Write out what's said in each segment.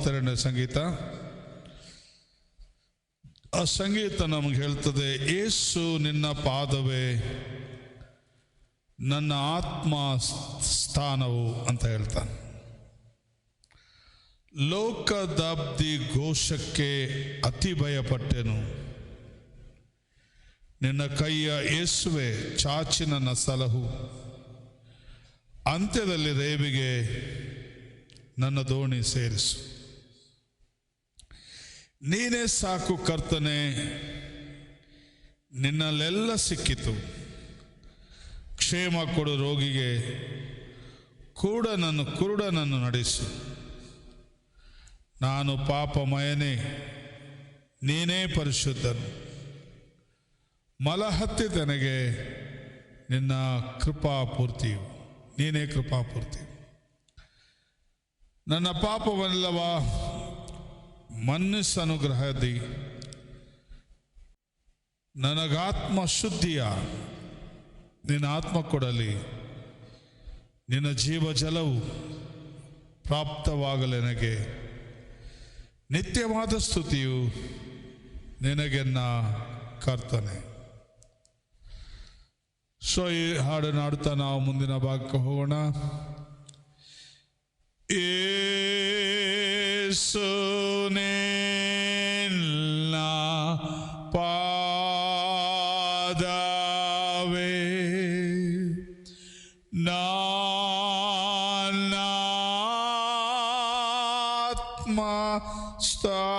42ನೇ ಸಂಗೀತ. ಆ ಸಂಗೀತ ನಮಗೆ ಹೇಳ್ತದೆ, ಯೇಸು ನಿನ್ನ ಪಾದವೇ ನನ್ನ ಆತ್ಮ ಸ್ಥಾನವು ಅಂತ ಹೇಳ್ತಾನೆ. ಲೋಕದಾಬ್ದಿ ಘೋಷಕ್ಕೆ ಅತಿ ಭಯಪಟ್ಟೆನು, ನಿನ್ನ ಕೈಯ ಯೇಸುವೆ ಚಾಚಿ ನನ್ನ ಸಲಹು. ಅಂತ್ಯದಲ್ಲಿ ರೇವಿಗೆ ನನ್ನ ದೋಣಿ ಸೇರಿಸು. ನೀನೇ ಸಾಕು ಕರ್ತನೆ, ನಿನ್ನಲ್ಲೆಲ್ಲ ಸಿಕ್ಕಿತು. ಕ್ಷೇಮ ಕೊಡು ರೋಗಿಗೆ, ಕುರುಡನನ್ನು ನಡೆಸು. ನಾನು ಪಾಪಮಯನೇ, ನೀನೇ ಪರಿಶುದ್ಧನು. ಮಲಹತ್ತಿ ತನಗೆ ನಿನ್ನ ಕೃಪಾಪೂರ್ತಿಯು, ನೀನೇ ಕೃಪಾಪೂರ್ತಿ. ನನ್ನ ಪಾಪವನ್ನೆಲ್ಲವ ಮನ್ನಿಸನುಗ್ರಹದಿ, ನನಗಾತ್ಮ ಶುದ್ಧಿಯ ನಿನ್ನ ಆತ್ಮ ಕೊಡಲಿ. ನಿನ್ನ ಜೀವ ಜಲವು ಪ್ರಾಪ್ತವಾಗಲಿ ನನಗೆ. ನಿತ್ಯವಾದ ಸ್ತುತಿಯು ನಿನಗೆನ್ನ ಕರ್ತನೆ. ಸೊ ಈ ಹಾಡನ್ನು ಹಾಡುತ್ತಾ ನಾವು ಮುಂದಿನ ಭಾಗಕ್ಕೆ ಹೋಗೋಣ. ಯೇಸು ನಿನ್ನ ಪಾದವೇ ನನ್ನ ಆತ್ಮ ಸ್ಥಾನವು.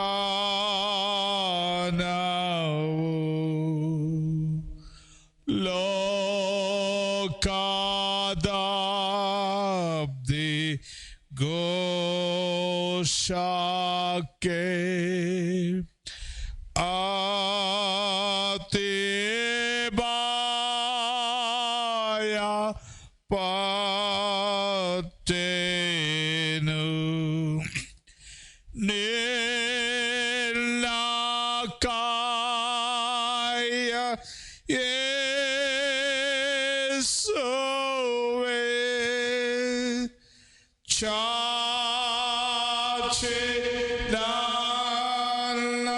ಲೋಕದಾಬ್ದಿ ಘೋಷಕ್ಕೆ ಅತಿ ಭಯಪಟ್ಟೆನು, ನಿನ್ನ ಕೈಯ ಯೇಸುವೆ ಚಾಚಿ ನನ್ನ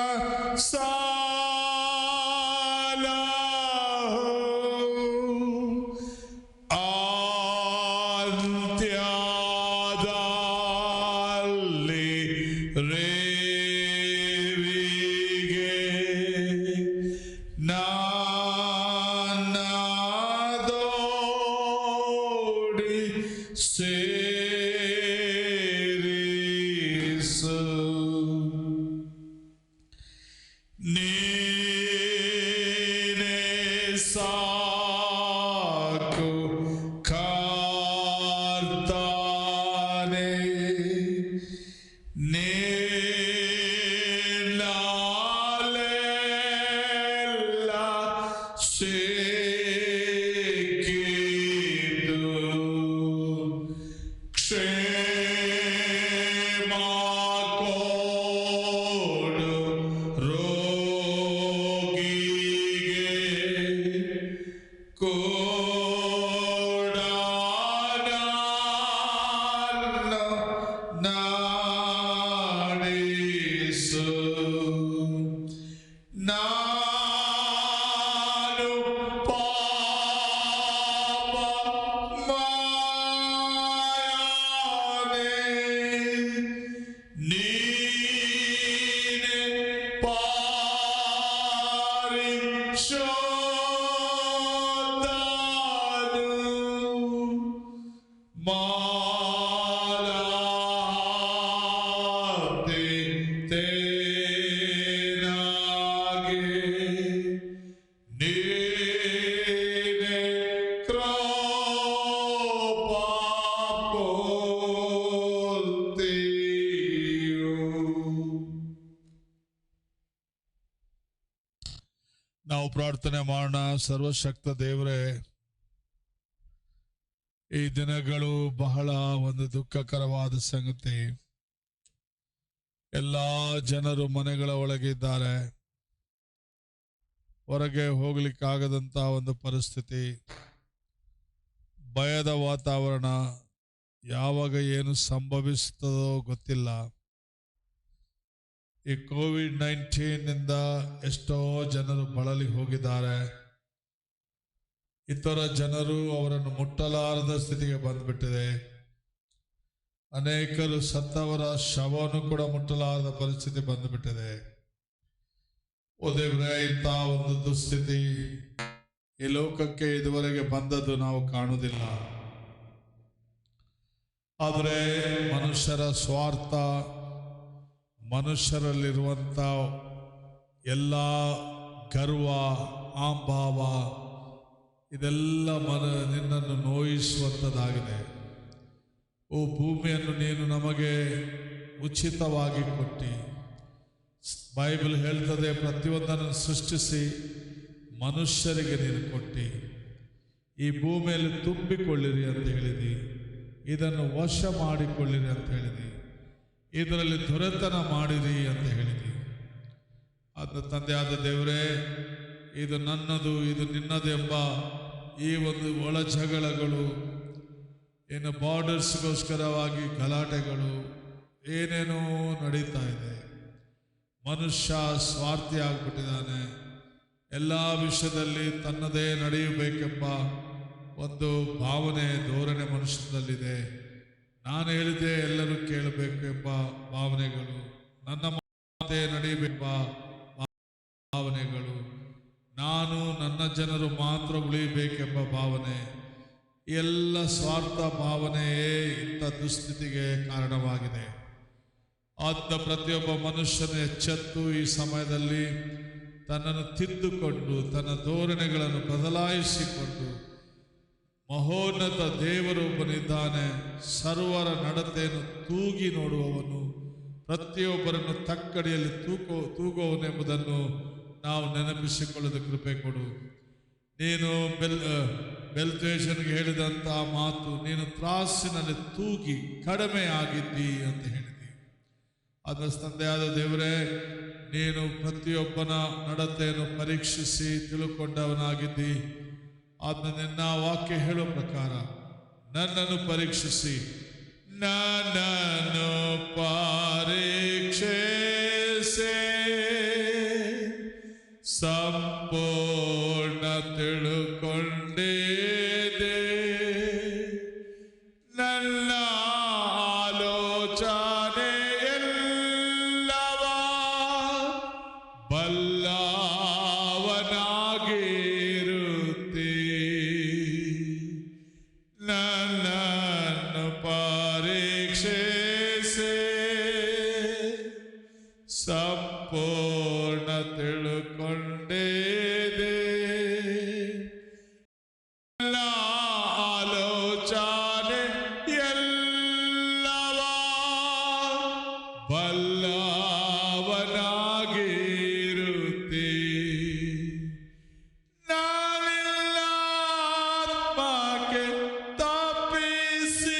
ಸಲಹು. ಅಂತ್ಯದಲ್ಲಿ ರೇವಿಗೆ ನನ್ನ ದೋಣಿ ಸೇರಿಸು. ನೀನೇ ಸಾಕು ಕರ್ತನೆ, ನಿನ್ನಲ್ಲೆಲ್ಲ ಸಿಕ್ಕಿತು. ಕ್ಷೇಮ ಕೊಡು ರೋಗಿಗೆ, ಕುರುಡನನ್ನು ನಡೆಸು. ನಾನು ಪಾಪಮಯನೇ, ನೀನೇ ಪರಿಶುದ್ಧನು. ಮಲಹತ್ತಿ ತನಗೆ ನೀನೇ ಕೃಪಾಪೂರ್ತಿಯು. ನಾವು ಪ್ರಾರ್ಥನೆ ಮಾಡೋಣ. ಸರ್ವಶಕ್ತ ದೇವರೇ, ಈ ದಿನಗಳು ಬಹಳ ಒಂದು ದುಃಖಕರವಾದ ಸಂಗತಿ. ಎಲ್ಲ ಜನರು ಮನೆಗಳ ಒಳಗಿದ್ದಾರೆ, ಹೊರಗೆ ಹೋಗ್ಲಿಕ್ಕಾಗದಂತ ಒಂದು ಪರಿಸ್ಥಿತಿ, ಭಯದ ವಾತಾವರಣ. ಯಾವಾಗ ಏನು ಸಂಭವಿಸ್ತದೋ ಗೊತ್ತಿಲ್ಲ. ಈ ಕೋವಿಡ್-19 ಎಷ್ಟೋ ಜನರು ಬಳಲಿ ಹೋಗಿದ್ದಾರೆ. ಇತರ ಜನರು ಅವರನ್ನು ಮುಟ್ಟಲಾರದ ಸ್ಥಿತಿಗೆ ಬಂದ್ಬಿಟ್ಟಿದೆ. ಅನೇಕರು ಸತ್ತವರ ಶವವನ್ನು ಕೂಡ ಮುಟ್ಟಲಾರದ ಪರಿಸ್ಥಿತಿ ಬಂದುಬಿಟ್ಟಿದೆ. ಓ ದೇವರೇ, ಇಂಥ ಒಂದು ದುಸ್ಥಿತಿ ಈ ಲೋಕಕ್ಕೆ ಇದುವರೆಗೆ ಬಂದದ್ದು ನಾವು ಕಾಣುವುದಿಲ್ಲ. ಆದರೆ ಮನುಷ್ಯರ ಸ್ವಾರ್ಥ, ಮನುಷ್ಯರಲ್ಲಿರುವಂಥ ಎಲ್ಲ ಗರ್ವ, ಆಂಭಾವ, ಇದೆಲ್ಲ ನಿನ್ನನ್ನು ನೋಯಿಸುವಂಥದ್ದಾಗಿದೆ. ಓ ಭೂಮಿಯನ್ನು ನೀನು ನಮಗೆ ಉಚಿತವಾಗಿ ಕೊಟ್ಟಿ. ಬೈಬಲ್ ಹೇಳ್ತದೆ, ಪ್ರತಿಯೊಂದನ್ನು ಸೃಷ್ಟಿಸಿ ಮನುಷ್ಯರಿಗೆ ನೀನು ಕೊಟ್ಟಿ. ಈ ಭೂಮಿಯಲ್ಲಿ ತುಂಬಿಕೊಳ್ಳಿರಿ ಅಂತ ಹೇಳಿದಿ, ಇದನ್ನು ವಶ ಮಾಡಿಕೊಳ್ಳಿರಿ ಅಂತ ಹೇಳಿದಿ, ಇದರಲ್ಲಿ ದೊರೆತನ ಮಾಡಿರಿ ಅಂತ ಹೇಳಿದಿ. ಅದು ತಂದೆಯಾದ ದೇವರೇ, ಇದು ನನ್ನದು, ಇದು ನಿನ್ನದೆಂಬ ಈ ಒಂದು ಒಳ ಜಗಳಗಳು, ಏನು ಬಾರ್ಡರ್ಸ್ಗೋಸ್ಕರವಾಗಿ ಗಲಾಟೆಗಳು, ಏನೇನೋ ನಡೀತಾ ಇದೆ. ಮನುಷ್ಯ ಸ್ವಾರ್ಥಿ ಆಗಿಬಿಟ್ಟಿದ್ದಾನೆ. ಎಲ್ಲ ವಿಷಯದಲ್ಲಿ ತನ್ನದೇ ನಡೆಯಬೇಕೆಂಬ ಒಂದು ಭಾವನೆ, ಧೋರಣೆ ಮನುಷ್ಯನಲ್ಲಿದೆ. ನಾನು ಹೇಳಿದೆ ಎಲ್ಲರೂ ಕೇಳಬೇಕೆಂಬ ಭಾವನೆಗಳು, ನನ್ನ ಮಾತೆ ನಡೆಯಬೇಕೆಂಬ ಭಾವನೆಗಳು, ನಾನು ನನ್ನ ಜನರು ಮಾತ್ರ ಉಳಿಯಬೇಕೆಂಬ ಭಾವನೆ, ಎಲ್ಲ ಸ್ವಾರ್ಥ ಭಾವನೆಯೇ ಇಂಥ ದುಸ್ಥಿತಿಗೆ ಕಾರಣವಾಗಿದೆ. ಆದ ಪ್ರತಿಯೊಬ್ಬ ಮನುಷ್ಯನು ಎಚ್ಚೆತ್ತು ಈ ಸಮಯದಲ್ಲಿ ತನ್ನನ್ನು ತಿದ್ದುಕೊಂಡು, ತನ್ನ ಧೋರಣೆಗಳನ್ನು ಬದಲಾಯಿಸಿಕೊಂಡು, ಮಹೋನ್ನತ ದೇವರೊಬ್ಬನಿದ್ದಾನೆ, ಸರ್ವರ ನಡತೆಯನ್ನು ತೂಗಿ ನೋಡುವವನು, ಪ್ರತಿಯೊಬ್ಬರನ್ನು ತಕ್ಕಡಿಯಲ್ಲಿ ತೂಗುವವನೆಂಬುದನ್ನು ನಾವು ನೆನಪಿಸಿಕೊಳ್ಳದ ಕೃಪೆ ಕೊಡು. ನೀನು ಬೆಲ್ತೇಶನ್ಗೆ ಹೇಳಿದಂಥ ಮಾತು, ನೀನು ತ್ರಾಸಿನಲ್ಲಿ ತೂಗಿ ಕಡಿಮೆ ಆಗಿದ್ದಿ ಅಂತ ಹೇಳಿದಿ. ಅದರ ತಂದೆಯಾದ ದೇವರೇ, ನೀನು ಪ್ರತಿಯೊಬ್ಬನ ನಡತೆಯನ್ನು ಪರೀಕ್ಷಿಸಿ ತಿಳುಕೊಂಡವನಾಗಿದ್ದಿ. ಆದ್ನ ನಿನ್ನ ವಾಕ್ಯ ಹೇಳೋ ಪ್ರಕಾರ ನನ್ನನ್ನು ಪರೀಕ್ಷಿಸಿ, ನನ್ನನ್ನು ಪರೀಕ್ಷಿಸಿ ಸಂಪೂರ್ಣ ತಿಳುಕೊಂಡಿದೆ. ನನ್ನ ಆಲೋಚನೆ ಎಲ್ಲವ ಬಲ್ಲವನಾಗಿರುತ್ತಿ. ನನ್ನನ್ನು ಪರೀಕ್ಷಿಸಿ ಸಂಪೂರ್ಣ ತಿಳುಕೊಂಡಿದೆ. ಆಲೋಚನೆ ಎಲ್ಲವ ಬಲ್ಲವನಾಗಿರುತ್ತಿ. ನಾನೆಲ್ಲ ಆತ್ಮಕ್ಕೆ ತಪ್ಪಿಸಿಕೊಂಡು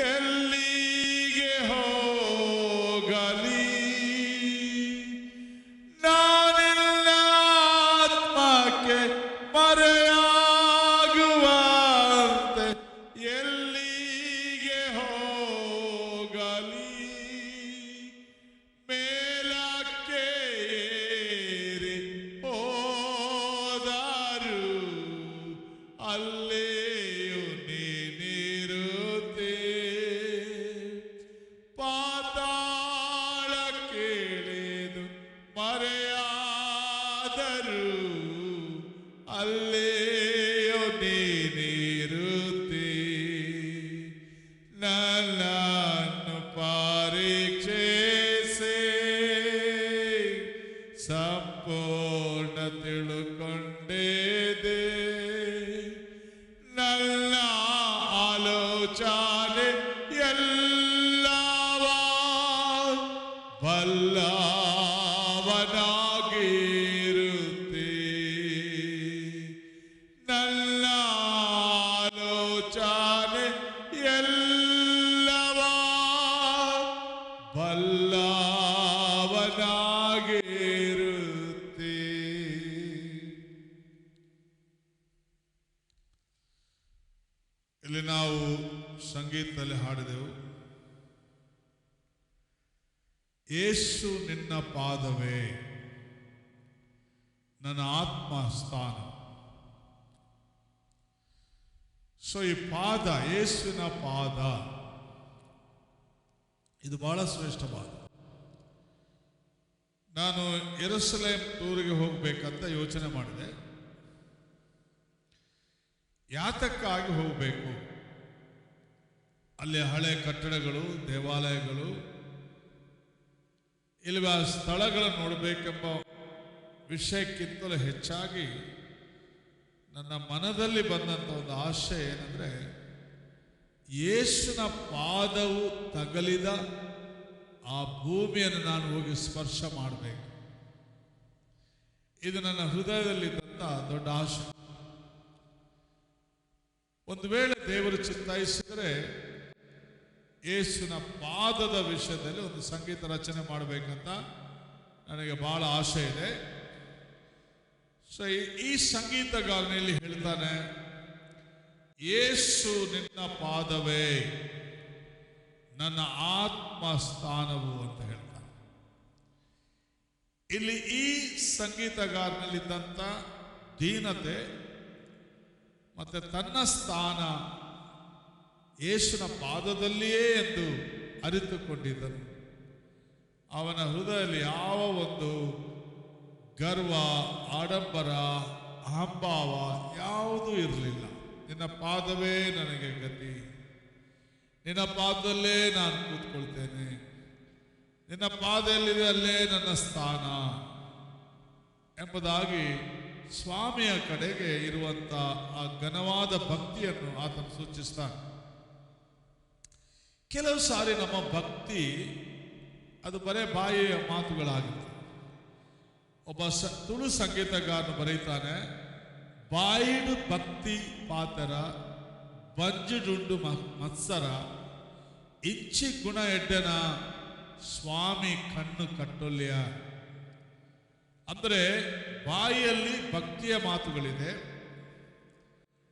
ಎಲ್ಲಿಗೆ ಹೋಗಲಿ. ನಾನೆಲ್ಲ ಆತ್ಮಕ್ಕೆ ಮರೆಯಾಗುವಂತೆ ಎಲ್ಲಿಗೆ ಹೋಗಲಿ. ಮೇಲಕ್ಕೆ ಏರಿ ಹೋದರು ಅಲ್ಲೆಯೂ ನೀನಿರುತ್ತಿ. ಪಾತಾಳಕ್ಕಿಳಿದು ಮರೆಯಾದರು ಅಲ್ಲೆಯೂ ನೀನಿರುತ್ತಿ. ನನ್ನನ್ನು ಪರೀಕ್ಷಿಸಿ ಸಂಪೂರ್ಣ ತಿಳುಕೊಂಡಿದೆ. ನನ್ನ ಆಲೋಚನೆ ಎಲ್ಲವ ಬಲ್ಲವನಾಗಿರುತ್ತಿ. ನನ್ನ ಆಲೋಚನೆ ಎಲ್ಲವ ಬಲ್ಲವನಾಗಿರುತ್ತಿ. ಇಲ್ಲಿ ನಾವು ಸಂಗೀತದಲ್ಲಿ ಹಾಡಿದೆವು, ಯೇಸು ನಿನ್ನ ಪಾದವೇ ನನ್ನ ಆತ್ಮ ಸ್ಥಾನ. ಸೊ ಈ ಪಾದ, ಯೇಸುವಿನ ಪಾದ, ಇದು ಬಹಳ ಶ್ರೇಷ್ಠವಾದ. ನಾನು ಯೆರೂಸಲೇಮ್ ಟೂರಿಗೆ ಹೋಗಬೇಕಂತ ಯೋಚನೆ ಮಾಡಿದೆ. ಯಾತಕ್ಕಾಗಿ ಹೋಗಬೇಕು? ಅಲ್ಲಿ ಹಳೆ ಕಟ್ಟಡಗಳು, ದೇವಾಲಯಗಳು, ಇಲ್ಲಿವ ಸ್ಥಳಗಳನ್ನು ನೋಡಬೇಕೆಂಬ ವಿಷಯಕ್ಕಿಂತಲೂ ಹೆಚ್ಚಾಗಿ ನನ್ನ ಮನದಲ್ಲಿ ಬಂದಂಥ ಒಂದು ಆಶೆ ಏನಂದರೆ, ಯೇಸುವಿನ ಪಾದವು ತಗಲಿದ ಆ ಭೂಮಿಯನ್ನು ನಾನು ಹೋಗಿ ಸ್ಪರ್ಶ ಮಾಡಬೇಕು. ಇದು ನನ್ನ ಹೃದಯದಲ್ಲಿದ್ದಂಥ ದೊಡ್ಡ ಆಶೆ. ಒಂದು ವೇಳೆ ದೇವರು ಚಿತ್ತಾಯಿಸಿದರೆ ಯೇಸುವಿನ ಪಾದದ ವಿಷಯದಲ್ಲಿ ಒಂದು ಸಂಗೀತ ರಚನೆ ಮಾಡಬೇಕಂತ ನನಗೆ ಬಹಳ ಆಸೆ ಇದೆ. ಸೊ ಈ ಸಂಗೀತಗಾರನಲ್ಲಿ ಹೇಳ್ತಾನೆ, ಯೇಸು ನಿನ್ನ ಪಾದವೇ ನನ್ನ ಆತ್ಮ ಸ್ಥಾನವು ಅಂತ ಹೇಳ್ತಾನೆ. ಇಲ್ಲಿ ಈ ಸಂಗೀತಗಾರನಲ್ಲಿದ್ದಂಥ ದೀನತೆ ಮತ್ತೆ ತನ್ನ ಸ್ಥಾನ ಯೇಸುವಿನ ಪಾದದಲ್ಲಿಯೇ ಎಂದು ಅರಿತುಕೊಂಡಿದ್ದನು. ಅವನ ಹೃದಯದಲ್ಲಿ ಯಾವ ಒಂದು ಗರ್ವ, ಆಡಂಬರ, ಅಹಂಭಾವ ಯಾವುದೂ ಇರಲಿಲ್ಲ. ನಿನ್ನ ಪಾದವೇ ನನಗೆ ಗತಿ, ನಿನ್ನ ಪಾದದಲ್ಲೇ ನಾನು ಕೂತ್ಕೊಳ್ತೇನೆ, ನಿನ್ನ ಪಾದದಲ್ಲಿದೆ, ಅಲ್ಲೇ ನನ್ನ ಸ್ಥಾನ ಎಂಬುದಾಗಿ ಸ್ವಾಮಿಯ ಕಡೆಗೆ ಇರುವಂಥ ಆ ಘನವಾದ ಭಕ್ತಿಯನ್ನು ಆತನು ಸೂಚಿಸ್ತಾನೆ. ಕೆಲವು ಸಾರಿ ನಮ್ಮ ಭಕ್ತಿ ಅದು ಬರೇ ಬಾಯಿಯ ಮಾತುಗಳಾಗಿತ್ತು. ಒಬ್ಬ ತುಳು ಸಂಗೀತಗಾರನು ಬರೀತಾನೆ, ಬಾಯಿಡು ಭಕ್ತಿ ಪಾತರ ಬಂಜುಡುಂಡು ಮತ್ಸರ ಇಚ್ಚಿ ಗುಣ ಎಡ್ಡನ ಸ್ವಾಮಿ ಕಣ್ಣು ಕಟ್ಟೊಲ್ಯ. ಅಂದರೆ ಬಾಯಿಯಲ್ಲಿ ಭಕ್ತಿಯ ಮಾತುಗಳಿದೆ,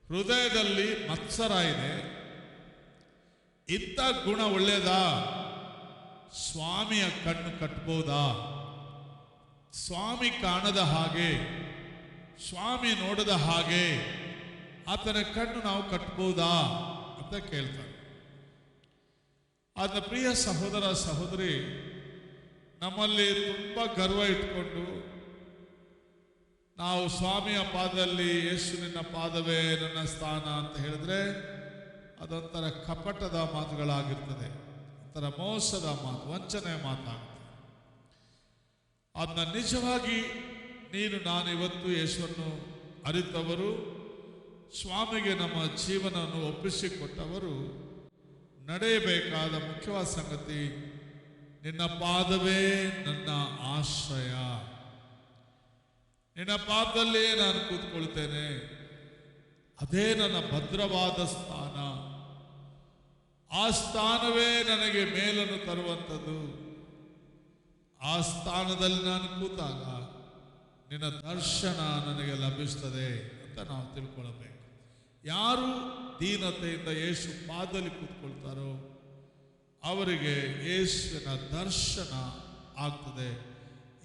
ಹೃದಯದಲ್ಲಿ ಮತ್ಸರ ಇದೆ. ಇಂಥ ಗುಣ ಒಳ್ಳೆಯದಾ? ಸ್ವಾಮಿಯ ಕಣ್ಣು ಕಟ್ಬೋದಾ? ಸ್ವಾಮಿ ಕಾಣದ ಹಾಗೆ, ಸ್ವಾಮಿ ನೋಡದ ಹಾಗೆ ಆತನ ಕಣ್ಣು ನಾವು ಕಟ್ಬೋದಾ ಅಂತ ಕೇಳ್ತಾರೆ. ಆದ ಪ್ರಿಯ ಸಹೋದರ ಸಹೋದರಿ, ನಮ್ಮಲ್ಲಿ ತುಂಬ ಗರ್ವ ಇಟ್ಕೊಂಡು ನಾವು ಸ್ವಾಮಿಯ ಪಾದದಲ್ಲಿ ಯೇಸುವಿನ ಪಾದವೇ ನನ್ನ ಸ್ಥಾನ ಅಂತ ಹೇಳಿದ್ರೆ ಅದೊಂಥರ ಕಪಟದ ಮಾತುಗಳಾಗಿರ್ತದೆ, ಒಂಥರ ಮೋಸದ ಮಾತು, ವಂಚನೆಯ ಮಾತಾಗುತ್ತೆ. ಅದನ್ನ ನಿಜವಾಗಿ ನೀನು ನಾನು ಇವತ್ತು ಯೇಸುವನ್ನು ಅರಿತವರು, ಸ್ವಾಮಿಗೆ ನಮ್ಮ ಜೀವನವನ್ನು ಒಪ್ಪಿಸಿಕೊಟ್ಟವರು ನಡೆಯಬೇಕಾದ ಮುಖ್ಯವಾದ ಸಂಗತಿ, ನಿನ್ನ ಪಾದವೇ ನನ್ನ ಆಶ್ರಯ, ನಿನ್ನ ಪಾದದಲ್ಲೇ ನಾನು ಕೂತ್ಕೊಳ್ತೇನೆ, ಅದೇ ನನ್ನ ಭದ್ರವಾದ ಸ್ಥಾನ, ಆ ಸ್ಥಾನವೇ ನನಗೆ ಮೇಲನ್ನು ತರುವಂಥದ್ದು. ಆ ಸ್ಥಾನದಲ್ಲಿ ನಾನು ಕೂತಾಗ ನಿನ್ನ ದರ್ಶನ ನನಗೆ ಲಭಿಸ್ತದೆ ಅಂತ ನಾವು ತಿಳ್ಕೊಳ್ಬೇಕು. ಯಾರು ದೀನತೆಯಿಂದ ಯೇಸು ಪಾದದಲ್ಲಿ ಕೂತ್ಕೊಳ್ತಾರೋ ಅವರಿಗೆ ಯೇಸುವಿನ ದರ್ಶನ ಆಗ್ತದೆ.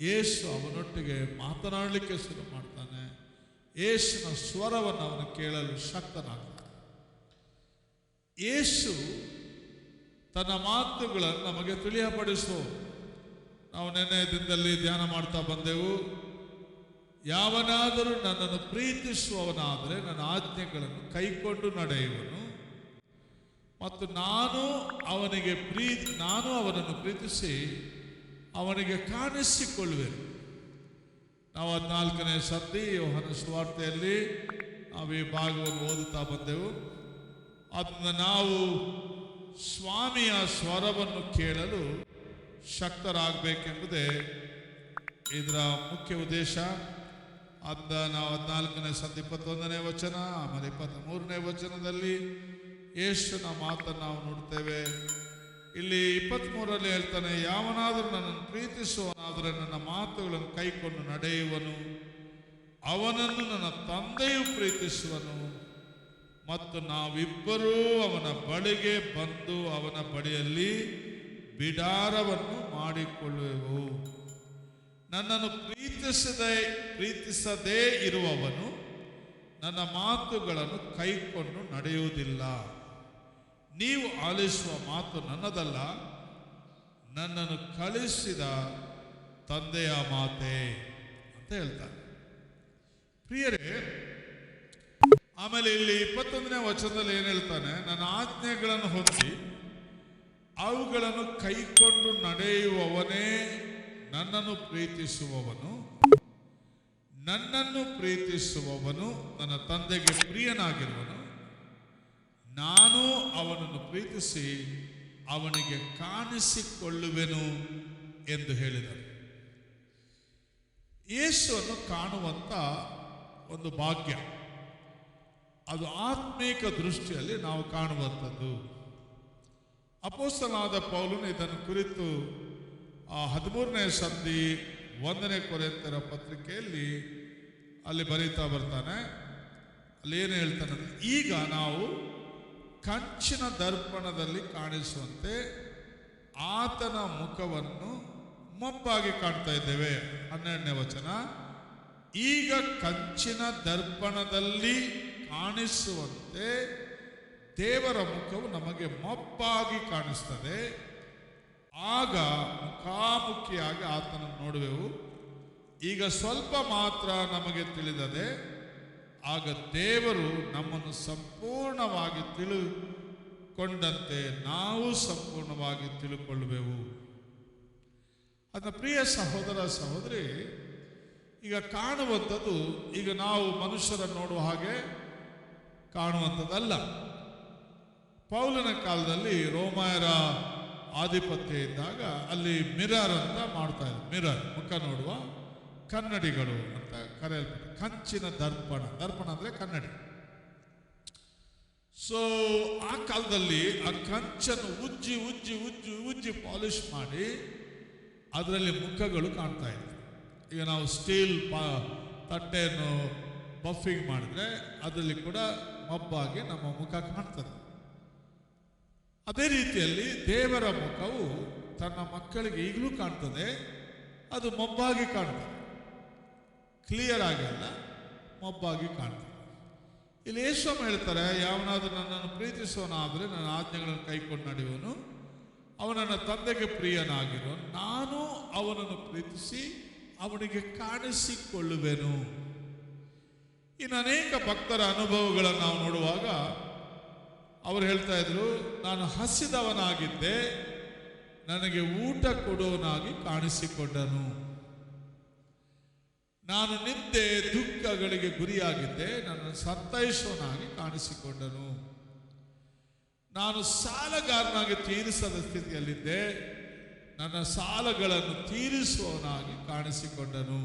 ಯೇಸು ಅವನೊಟ್ಟಿಗೆ ಮಾತನಾಡಲಿಕ್ಕೆ ಶುರು ಮಾಡ್ತಾನೆ. ಯೇಸುವಿನ ಸ್ವರವನ್ನು ಅವನು ಕೇಳಲು ಶಕ್ತನಾಗ್ತಾನೆ. ಯೇಸು ತನ್ನ ಮಾತುಗಳನ್ನು ನಮಗೆ ತಿಳಿಯಪಡಿಸು. ನಾವು ನೆನ್ನೆ ದಿನದಲ್ಲಿ ಧ್ಯಾನ ಮಾಡ್ತಾ ಬಂದೆವು. ಯಾವನಾದರೂ ನನ್ನನ್ನು ಪ್ರೀತಿಸುವವನಾದರೆ ನನ್ನ ಆಜ್ಞೆಗಳನ್ನು ಕೈಕೊಂಡು ನಡೆಯುವನು ಮತ್ತು ನಾನು ಅವನನ್ನು ಪ್ರೀತಿಸಿ ಅವನಿಗೆ ಕಾಣಿಸಿಕೊಳ್ಳುವೆನು. ನಾವು 14ನೇ ಸಂಧಿ ಯೋಹಾನ ಸುವಾರ್ತೆಯಲ್ಲಿ ನಾವು ಈ ಭಾಗವನ್ನು ಓದುತ್ತಾ ಬಂದೆವು. ಅದನ್ನು ನಾವು ಸ್ವಾಮಿಯ ಸ್ವರವನ್ನು ಕೇಳಲು ಶಕ್ತರಾಗಬೇಕೆಂಬುದೇ ಇದರ ಮುಖ್ಯ ಉದ್ದೇಶ. ಅದನ್ನ ನಾವು 14ನೇ ಸಂಧಿ 21ನೇ ವಚನ, ಆಮೇಲೆ 23ನೇ ವಚನದಲ್ಲಿ ಯೇಸುವಿನ ಮಾತನ್ನು ನಾವು ನೋಡ್ತೇವೆ. ಇಲ್ಲಿ 23ರಲ್ಲಿ ಹೇಳ್ತಾನೆ, ಯಾವನಾದರೂ ನನ್ನನ್ನು ಪ್ರೀತಿಸುವನಾದರೆ ನನ್ನ ಮಾತುಗಳನ್ನು ಕೈಕೊಂಡು ನಡೆಯುವನು, ಅವನನ್ನು ನನ್ನ ತಂದೆಯು ಪ್ರೀತಿಸುವನು ಮತ್ತು ನಾವಿಬ್ಬರೂ ಅವನ ಬಳಿಗೆ ಬಂದು ಅವನ ಬಳಿಯಲ್ಲಿ ಬಿಡಾರವನ್ನು ಮಾಡಿಕೊಳ್ಳುವೆವು. ನನ್ನನ್ನು ಪ್ರೀತಿಸದೇ ಇರುವವನು ನನ್ನ ಮಾತುಗಳನ್ನು ಕೈಕೊಂಡು ನಡೆಯುವುದಿಲ್ಲ. ನೀವು ಆಲಿಸುವ ಮಾತು ನನ್ನದಲ್ಲ, ನನ್ನನ್ನು ಕಳಿಸಿದ ತಂದೆಯ ಮಾತೇ ಅಂತ ಹೇಳ್ತಾನೆ. ಪ್ರಿಯರೇ, ಆಮೇಲೆ ಇಲ್ಲಿ 21ನೇ ವಚನದಲ್ಲಿ ಏನು ಹೇಳ್ತಾನೆ? ನನ್ನ ಆಜ್ಞೆಗಳನ್ನು ಹೊಂದಿ ಅವುಗಳನ್ನು ಕೈಕೊಂಡು ನಡೆಯುವವನೇ ನನ್ನನ್ನು ಪ್ರೀತಿಸುವವನು. ನನ್ನನ್ನು ಪ್ರೀತಿಸುವವನು ನನ್ನ ತಂದೆಗೆ ಪ್ರಿಯನಾಗಿರುವನು. ನಾನು ಅವನನ್ನು ಪ್ರೀತಿಸಿ ಅವನಿಗೆ ಕಾಣಿಸಿಕೊಳ್ಳುವೆನು ಎಂದು ಹೇಳಿದನು. ಯೇಸುವನ್ನು ಕಾಣುವಂಥ ಒಂದು ಭಾಗ್ಯ, ಅದು ಆತ್ಮೀಕ ದೃಷ್ಟಿಯಲ್ಲಿ ನಾವು ಕಾಣುವಂಥದ್ದು. ಅಪೊಸ್ತಲನಾದ ಪೌಲನು ಇದನ್ನು ಕುರಿತು 13ನೇ ಸಂಧಿ 1ನೇ ಕೊರಿಂಥರ ಪತ್ರಿಕೆಯಲ್ಲಿ ಅಲ್ಲಿ ಬರೀತಾ ಬರ್ತಾನೆ. ಅಲ್ಲಿ ಏನು ಹೇಳ್ತಾನೆ? ಈಗ ನಾವು ಕಂಚಿನ ದರ್ಪಣದಲ್ಲಿ ಕಾಣಿಸುವಂತೆ ಆತನ ಮುಖವನ್ನು ಮೊಬ್ಬಾಗಿ ಕಾಣ್ತಾ ಇದ್ದೇವೆ. 12ನೇ ವಚನ, ಈಗ ಕಂಚಿನ ದರ್ಪಣದಲ್ಲಿ ಕಾಣಿಸುವಂತೆ ದೇವರ ಮುಖವು ನಮಗೆ ಮೊಬ್ಬಾಗಿ ಕಾಣಿಸ್ತದೆ. ಆಗ ಮುಖಾಮುಖಿಯಾಗಿ ಆತನನ್ನು ನೋಡುವೆವು. ಈಗ ಸ್ವಲ್ಪ ಮಾತ್ರ ನಮಗೆ ತಿಳಿದದೆ, ಆಗ ದೇವರು ನಮ್ಮನ್ನು ಸಂಪೂರ್ಣವಾಗಿ ತಿಳುಕೊಂಡಂತೆ ನಾವು ಸಂಪೂರ್ಣವಾಗಿ ತಿಳುಕೊಳ್ಳುವೆವು. ಅದನ್ನ ಪ್ರಿಯ ಸಹೋದರ ಸಹೋದರಿ, ಈಗ ಕಾಣುವಂಥದ್ದು ಈಗ ನಾವು ಮನುಷ್ಯರನ್ನು ನೋಡುವ ಹಾಗೆ ಕಾಣುವಂಥದ್ದಲ್ಲ. ಪೌಲನ ಕಾಲದಲ್ಲಿ ರೋಮಾಯರ ಆಧಿಪತ್ಯ ಇದ್ದಾಗ ಅಲ್ಲಿ ಮಿರರ್ ಅಂತ ಮಾಡ್ತಾ ಇದ್ರು. ಮಿರರ್, ಮುಖ ನೋಡುವ ಕನ್ನಡಿಗಳು ಅಂತ ಕರೆಯಲ್ಪಟ್ಟ ಕಂಚಿನ ದರ್ಪಣ. ದರ್ಪಣ ಅಂದರೆ ಕನ್ನಡಿ. ಸೊ ಆ ಕಾಲದಲ್ಲಿ ಆ ಕಂಚನ್ನು ಉಜ್ಜಿ ಉಜ್ಜಿ ಉಜ್ಜಿ ಉಜ್ಜಿ ಪಾಲಿಶ್ ಮಾಡಿ ಅದರಲ್ಲಿ ಮುಖಗಳು ಕಾಣ್ತಾ ಇತ್ತು. ಈಗ ನಾವು ಸ್ಟೀಲ್ ತಟ್ಟೆಯನ್ನು ಬಫಿಂಗ್ ಮಾಡಿದ್ರೆ ಅದರಲ್ಲಿ ಕೂಡ ಮಬ್ಬಾಗಿ ನಮ್ಮ ಮುಖ ಕಾಣ್ತದೆ. ಅದೇ ರೀತಿಯಲ್ಲಿ ದೇವರ ಮುಖವು ತನ್ನ ಮಕ್ಕಳಿಗೆ ಈಗಲೂ ಕಾಣ್ತದೆ. ಅದು ಮೊಬ್ಬಾಗಿ ಕಾಣ್ತದೆ, ಕ್ಲಿಯರ್ ಆಗಲ್ಲ, ಮೊಬ್ಬಾಗಿ ಕಾಣ್ತದೆ. ಇಲ್ಲಿ ಯೇಸು ಹೇಳ್ತಾರೆ, ಯಾವನಾದರೂ ನನ್ನನ್ನು ಪ್ರೀತಿಸುವನಾದರೆ ನನ್ನ ಆಜ್ಞೆಗಳನ್ನು ಕೈಕೊಂಡು ನಡೆಯುವನು, ಅವನು ನನ್ನ ತಂದೆಗೆ ಪ್ರಿಯನಾಗಿರೋ, ನಾನು ಅವನನ್ನು ಪ್ರೀತಿಸಿ ಅವನಿಗೆ ಕಾಣಿಸಿಕೊಳ್ಳುವೆನು. ಇನ್ನು ಅನೇಕ ಭಕ್ತರ ಅನುಭವಗಳನ್ನು ನಾವು ನೋಡುವಾಗ ಅವರು ಹೇಳ್ತಾ ಇದ್ರು, ನಾನು ಹಸಿದವನಾಗಿದ್ದೆ, ನನಗೆ ಊಟ ಕೊಡುವವನಾಗಿ ಕಾಣಿಸಿಕೊಂಡನು. ನಾನು ನಿಂದೆ ದುಃಖಗಳಿಗೆ ಗುರಿಯಾಗಿದ್ದೆ, ನನ್ನನ್ನು ಸಂತೈಸುವವನಾಗಿ ಕಾಣಿಸಿಕೊಂಡನು. ನಾನು ಸಾಲಗಾರನಾಗಿ ತೀರಿಸದ ಸ್ಥಿತಿಯಲ್ಲಿದ್ದೆ, ನನ್ನ ಸಾಲಗಳನ್ನು ತೀರಿಸುವವನಾಗಿ ಕಾಣಿಸಿಕೊಂಡನು.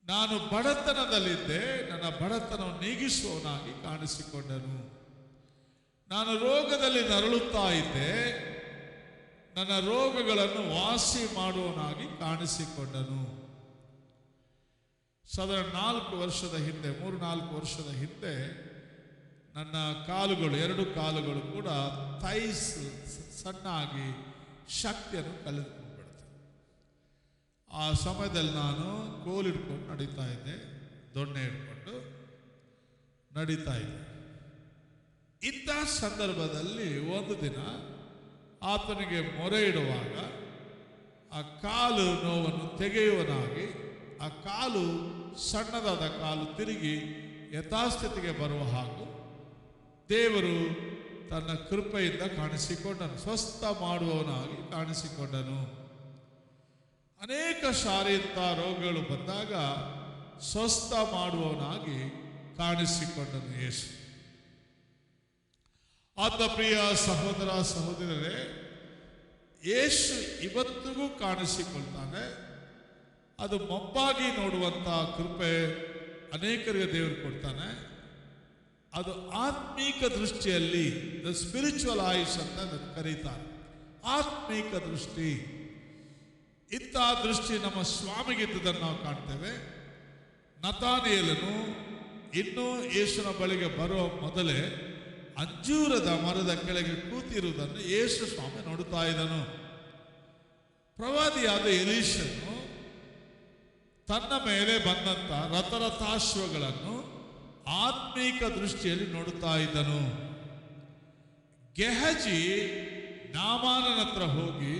ನಾನು ಬಡತನದಲ್ಲಿದ್ದೆ, ನನ್ನ ಬಡತನವನ್ನು ನೀಗಿಸುವವನಾಗಿ ಕಾಣಿಸಿಕೊಂಡನು. ನಾನು ರೋಗದಲ್ಲಿ ನರಳುತ್ತಾ ಇದ್ದೆ, ನನ್ನ ರೋಗಗಳನ್ನು ವಾಸಿ ಮಾಡುವವನಾಗಿ ಕಾಣಿಸಿಕೊಂಡನು. ಸಾಧಾರಣ 4 ವರ್ಷದ ಹಿಂದೆ, 3-4 ವರ್ಷದ ಹಿಂದೆ ನನ್ನ ಕಾಲುಗಳು, 2 ಕಾಲುಗಳು ಕೂಡ ಥೈಸ್ ಸಣ್ಣಾಗಿ ಶಕ್ತಿಯನ್ನು ಕಳೆದುಕೊಂಡ್ಬಿಡ್ತು. ಆ ಸಮಯದಲ್ಲಿ ನಾನು ಕೋಲು ಹಿಡ್ಕೊಂಡು ನಡೀತಾ ಇದ್ದೆ, ದೊಣ್ಣೆ ಹಿಡ್ಕೊಂಡು ನಡೀತಾ ಇದ್ದೆ. ಇಂಥ ಸಂದರ್ಭದಲ್ಲಿ ಒಂದು ದಿನ ಆತನಿಗೆ ಮೊರೆ ಇಡುವಾಗ ಆ ಕಾಲು ನೋವನ್ನು ತೆಗೆಯುವನಾಗಿ, ಆ ಕಾಲು ಸಣ್ಣದಾದ ಕಾಲು ತಿರುಗಿ ಯಥಾಸ್ಥಿತಿಗೆ ಬರುವ ಹಾಗೂ ದೇವರು ತನ್ನ ಕೃಪೆಯಿಂದ ಕಾಣಿಸಿಕೊಂಡನು, ಸ್ವಸ್ಥ ಮಾಡುವವನಾಗಿ ಕಾಣಿಸಿಕೊಂಡನು. ಅನೇಕ ಶಾರೀರಿಕ ರೋಗಗಳು ಬಂದಾಗ ಸ್ವಸ್ಥ ಮಾಡುವವನಾಗಿ ಕಾಣಿಸಿಕೊಂಡನು ಯೇಸು. ಆತ ಪ್ರಿಯ ಸಹೋದರ ಸಹೋದರರೇ, ಯೇಸು ಇವತ್ತಿಗೂ ಕಾಣಿಸಿಕೊಳ್ತಾನೆ. ಅದು ಮೊಬ್ಬಾಗಿ ನೋಡುವಂಥ ಕೃಪೆ ಅನೇಕರಿಗೆ ದೇವರು ಕೊಡ್ತಾನೆ. ಅದು ಆತ್ಮೀಕ ದೃಷ್ಟಿಯಲ್ಲಿ, ದ ಸ್ಪಿರಿಚುವಲ್ ಐಸ್ ಅಂತ ಕರೀತಾರೆ. ಆತ್ಮೀಕ ದೃಷ್ಟಿ, ಇಂಥ ದೃಷ್ಟಿ ನಮ್ಮ ಸ್ವಾಮಿಗಿದ್ದುದನ್ನು ನಾವು ಕಾಣ್ತೇವೆ. ನತಾನಿಯೇಲನು ಇನ್ನೂ ಯೇಸುವಿನ ಬಳಿಗೆ ಬರುವ ಮೊದಲೇ ಅಂಜೂರದ ಮರದ ಕೆಳಗೆ ಕೂತಿರುವುದನ್ನು ಯೇಸು ಸ್ವಾಮಿ ನೋಡುತ್ತಾ ಇದ್ದನು. ಪ್ರವಾದಿಯಾದ ಎಲೀಷನು ತನ್ನ ಮೇಲೆ ಬಂದಂತ ರಥರಥಾಶ್ವಗಳನ್ನು ಆತ್ಮೀಕ ದೃಷ್ಟಿಯಲ್ಲಿ ನೋಡುತ್ತಾ ಇದ್ದನು. ಗೆಹಜಿ ನಾಮಾನನ ಹತ್ರ ಹೋಗಿ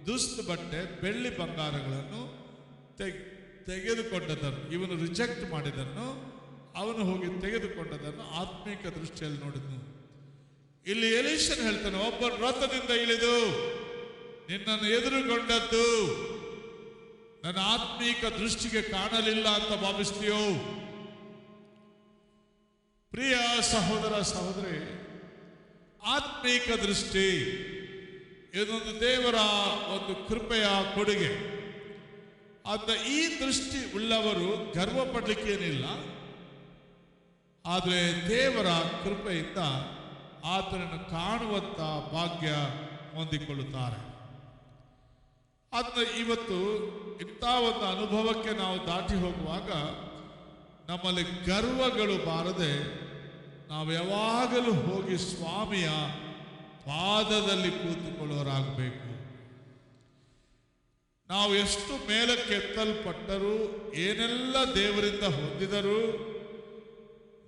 ದುಸ್ತ್ ಬಟ್ಟೆ ಬೆಳ್ಳಿ ಬಂಗಾರಗಳನ್ನು ತೆಗೆದುಕೊಂಡದನ್ನು, ಇವನು ರಿಜೆಕ್ಟ್ ಮಾಡಿದನ್ನು, ಅವನು ಹೋಗಿ ತೆಗೆದುಕೊಂಡದನ್ನು ಆತ್ಮೀಕ ದೃಷ್ಟಿಯಲ್ಲಿ ನೋಡಿದನು. ಇಲ್ಲಿ ಎಲೀಷನ್ ಹೇಳ್ತಾನೆ, ಒಬ್ಬ ರಥದಿಂದ ಇಳಿದು ನಿನ್ನನ್ನು ಎದುರುಗೊಂಡದ್ದು ನನ್ನ ಆತ್ಮೀಕ ದೃಷ್ಟಿಗೆ ಕಾಣಲಿಲ್ಲ ಅಂತ ಭಾವಿಸ್ತೀಯೋ? ಪ್ರಿಯ ಸಹೋದರ ಸಹೋದರಿ, ಆತ್ಮೀಕ ದೃಷ್ಟಿ ಇದೊಂದು ದೇವರ ಒಂದು ಕೃಪೆಯ ಕೊಡುಗೆ. ಆದ ಈ ದೃಷ್ಟಿ ಉಳ್ಳವರು ಗರ್ವ ಪಡಲಿಕ್ಕೇನಿಲ್ಲ. ಆದರೆ ದೇವರ ಕೃಪೆಯಿಂದ ಆತನನ್ನು ಕಾಣುವಂತ ಭಾಗ್ಯ ಹೊಂದಿಕೊಳ್ಳುತ್ತಾರೆ. ಆದರೆ ಇವತ್ತು ಇಂಥ ಒಂದು ಅನುಭವಕ್ಕೆ ನಾವು ದಾಟಿ ಹೋಗುವಾಗ ನಮ್ಮಲ್ಲಿ ಗರ್ವಗಳು ಬಾರದೆ ನಾವು ಯಾವಾಗಲೂ ಹೋಗಿ ಸ್ವಾಮಿಯ ಪಾದದಲ್ಲಿ ಕೂತುಕೊಳ್ಳೋರಾಗಬೇಕು. ನಾವು ಎಷ್ಟು ಮೇಲಕ್ಕೆತ್ತಲ್ಪಟ್ಟರೂ, ಏನೆಲ್ಲ ದೇವರಿಂದ ಹೊಂದಿದರೂ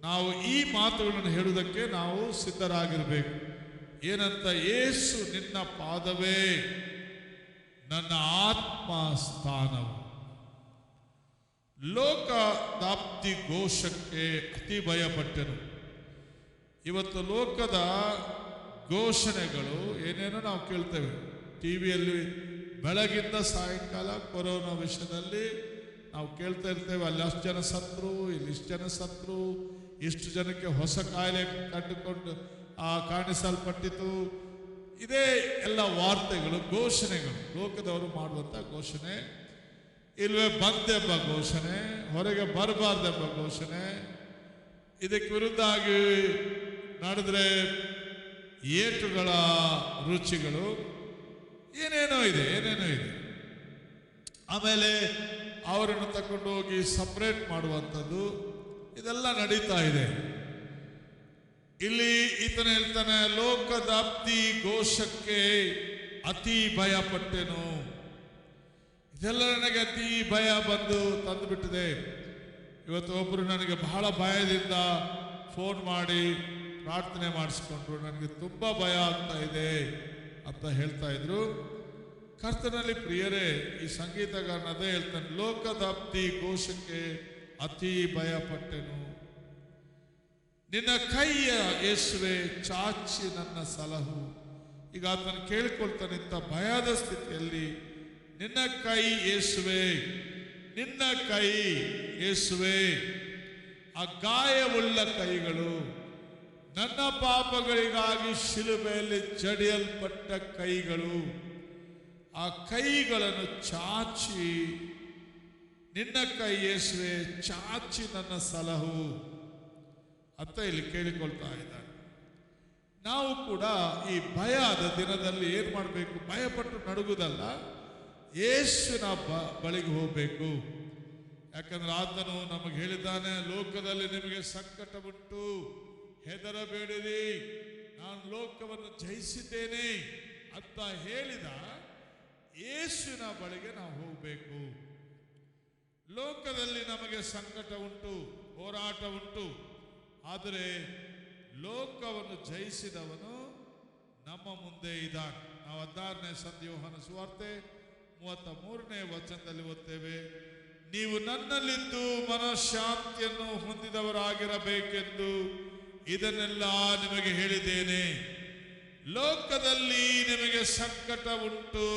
ನಾವು ಈ ಮಾತುಗಳನ್ನು ಹೇಳುವುದಕ್ಕೆ ನಾವು ಸಿದ್ಧರಾಗಿರಬೇಕು. ಏನಂತ? ಯೇಸು ನಿನ್ನ ಪಾದವೇ ನನ್ನ ಆತ್ಮ ಸ್ಥಾನವು. ಲೋಕದಾಪ್ತಿ ಘೋಷಕ್ಕೆ ಅತಿ ಭಯಪಟ್ಟನು. ಇವತ್ತು ಲೋಕದ ಘೋಷಣೆಗಳು ಏನೇನೋ ನಾವು ಕೇಳ್ತೇವೆ ಟಿವಿಯಲ್ಲಿ. ಬೆಳಗಿಂದ ಸಾಯಂಕಾಲ ಕೊರೋನಾ ವಿಷಯದಲ್ಲಿ ನಾವು ಕೇಳ್ತಾ ಇರ್ತೇವೆ, ಅಲ್ಲಿ ಅಷ್ಟು ಜನ ಸತ್ರು, ಇಲ್ಲಿ ಇಷ್ಟು ಜನ ಸತ್ರು, ಇಷ್ಟು ಜನಕ್ಕೆ ಹೊಸ ಕಾಯಿಲೆ ಕಂಡುಕೊಂಡು ಕಾಣಿಸಲ್ಪಟ್ಟಿತು. ಇದೇ ಎಲ್ಲ ವಾರ್ತೆಗಳು, ಘೋಷಣೆಗಳು, ಲೋಕದವರು ಮಾಡುವಂಥ ಘೋಷಣೆ. ಇಲ್ವೇ ಬಂದೆಂಬ ಘೋಷಣೆ, ಹೊರಗೆ ಬರಬಾರ್ದೆಂಬ ಘೋಷಣೆ. ಇದಕ್ಕೆ ವಿರುದ್ಧವಾಗಿ ನಡೆದ್ರೆ ಏಟುಗಳ ರುಚಿಗಳು, ಏನೇನೋ ಇದೆ. ಆಮೇಲೆ ಅವರನ್ನು ತಗೊಂಡು ಹೋಗಿ ಸಪ್ರೇಟ್ ಮಾಡುವಂಥದ್ದು, ಇದೆಲ್ಲ ನಡೀತಾ ಇದೆ. ಇಲ್ಲಿ ಈತನ ಹೇಳ್ತಾನೆ, ಲೋಕದಾಪ್ತಿ ಘೋಷಕ್ಕೆ ಅತಿ ಭಯ ಪಟ್ಟೆನು. ಇದೆಲ್ಲ ನನಗೆ ಅತಿ ಭಯ ಬಂದು ತಂದುಬಿಟ್ಟಿದೆ. ಇವತ್ತು ಒಬ್ಬರು ನನಗೆ ಬಹಳ ಭಯದಿಂದ ಫೋನ್ ಮಾಡಿ ಪ್ರಾರ್ಥನೆ ಮಾಡಿಸ್ಕೊಂಡ್ರು, ನನಗೆ ತುಂಬ ಭಯ ಆಗ್ತಾ ಇದೆ ಅಂತ ಹೇಳ್ತಾ ಇದ್ರು. ಕರ್ತನಲ್ಲಿ ಪ್ರಿಯರೇ, ಈ ಸಂಗೀತಗಾರನ ಅದೇ ಹೇಳ್ತಾನೆ, ಲೋಕದಾಪ್ತಿ ಘೋಷಕ್ಕೆ ಅತಿ ಭಯ ಪಟ್ಟೆನು. ನಿನ್ನ ಕೈಯ ಯೇಸುವೆ ಚಾಚಿ ನನ್ನ ಸಲಹು. ಈಗ ಆತನ ಕೇಳಿಕೊಳ್ತಾನೆ ಇಂಥ ಭಯದ ಸ್ಥಿತಿಯಲ್ಲಿ, ನಿನ್ನ ಕೈ ಯೇಸುವೆ, ನಿನ್ನ ಕೈ ಯೇಸುವೆ, ಆ ಗಾಯವುಳ್ಳ ಕೈಗಳು, ನನ್ನ ಪಾಪಗಳಿಗಾಗಿ ಶಿಲುಬೆಯಲ್ಲಿ ಜಡಿಯಲ್ಪಟ್ಟ ಕೈಗಳು, ಆ ಕೈಗಳನ್ನು ಚಾಚಿ, ನಿನ್ನ ಕೈ ಯೇಸುವೆ ಚಾಚಿ ನನ್ನ ಸಲಹು ಅಂತ ಇಲ್ಲಿ ಕೇಳಿಕೊಳ್ತಾ ಇದ್ದಾರೆ. ನಾವು ಕೂಡ ಈ ಭಯದ ದಿನದಲ್ಲಿ ಏನು ಮಾಡಬೇಕು? ಭಯಪಟ್ಟು ನಡುಗುವುದಲ್ಲ, ಯೇಸುವಿನ ಬಳಿಗೆ ಹೋಗಬೇಕು. ಯಾಕಂದ್ರೆ ಆತನು ನಮಗೆ ಹೇಳಿದ್ದಾನೆ, ಲೋಕದಲ್ಲಿ ನಿಮಗೆ ಸಂಕಟ ಉಂಟು, ಹೆದರಬೇಡಿರಿ, ನಾನು ಲೋಕವನ್ನು ಜಯಿಸಿದ್ದೇನೆ ಅಂತ ಹೇಳಿದ ಯೇಸುವಿನ ಬಳಿಗೆ ನಾವು ಹೋಗಬೇಕು. ಲೋಕದಲ್ಲಿ ನಮಗೆ ಸಂಕಟ ಉಂಟು, ಹೋರಾಟ ಉಂಟು, ಆದರೆ ಲೋಕವನ್ನು ಜಯಿಸಿದವನು ನಮ್ಮ ಮುಂದೆ ಇದ್ದಾನೆ. ನಾವು 16ನೇ ಸಂಧಿ ಯೋಹಾನ ಸುವಾರ್ತೆ 33ನೇ ವಚನದಲ್ಲಿ ಓದ್ತೇವೆ, ನೀವು ನನ್ನಲ್ಲಿದ್ದು ಮನಃಶಾಂತಿಯನ್ನು ಹೊಂದಿದವರಾಗಿರಬೇಕೆಂದು ಇದನ್ನೆಲ್ಲ ನಿಮಗೆ ಹೇಳಿದ್ದೇನೆ. ಲೋಕದಲ್ಲಿ ನಿಮಗೆ ಸಂಕಟ ಉಂಟು,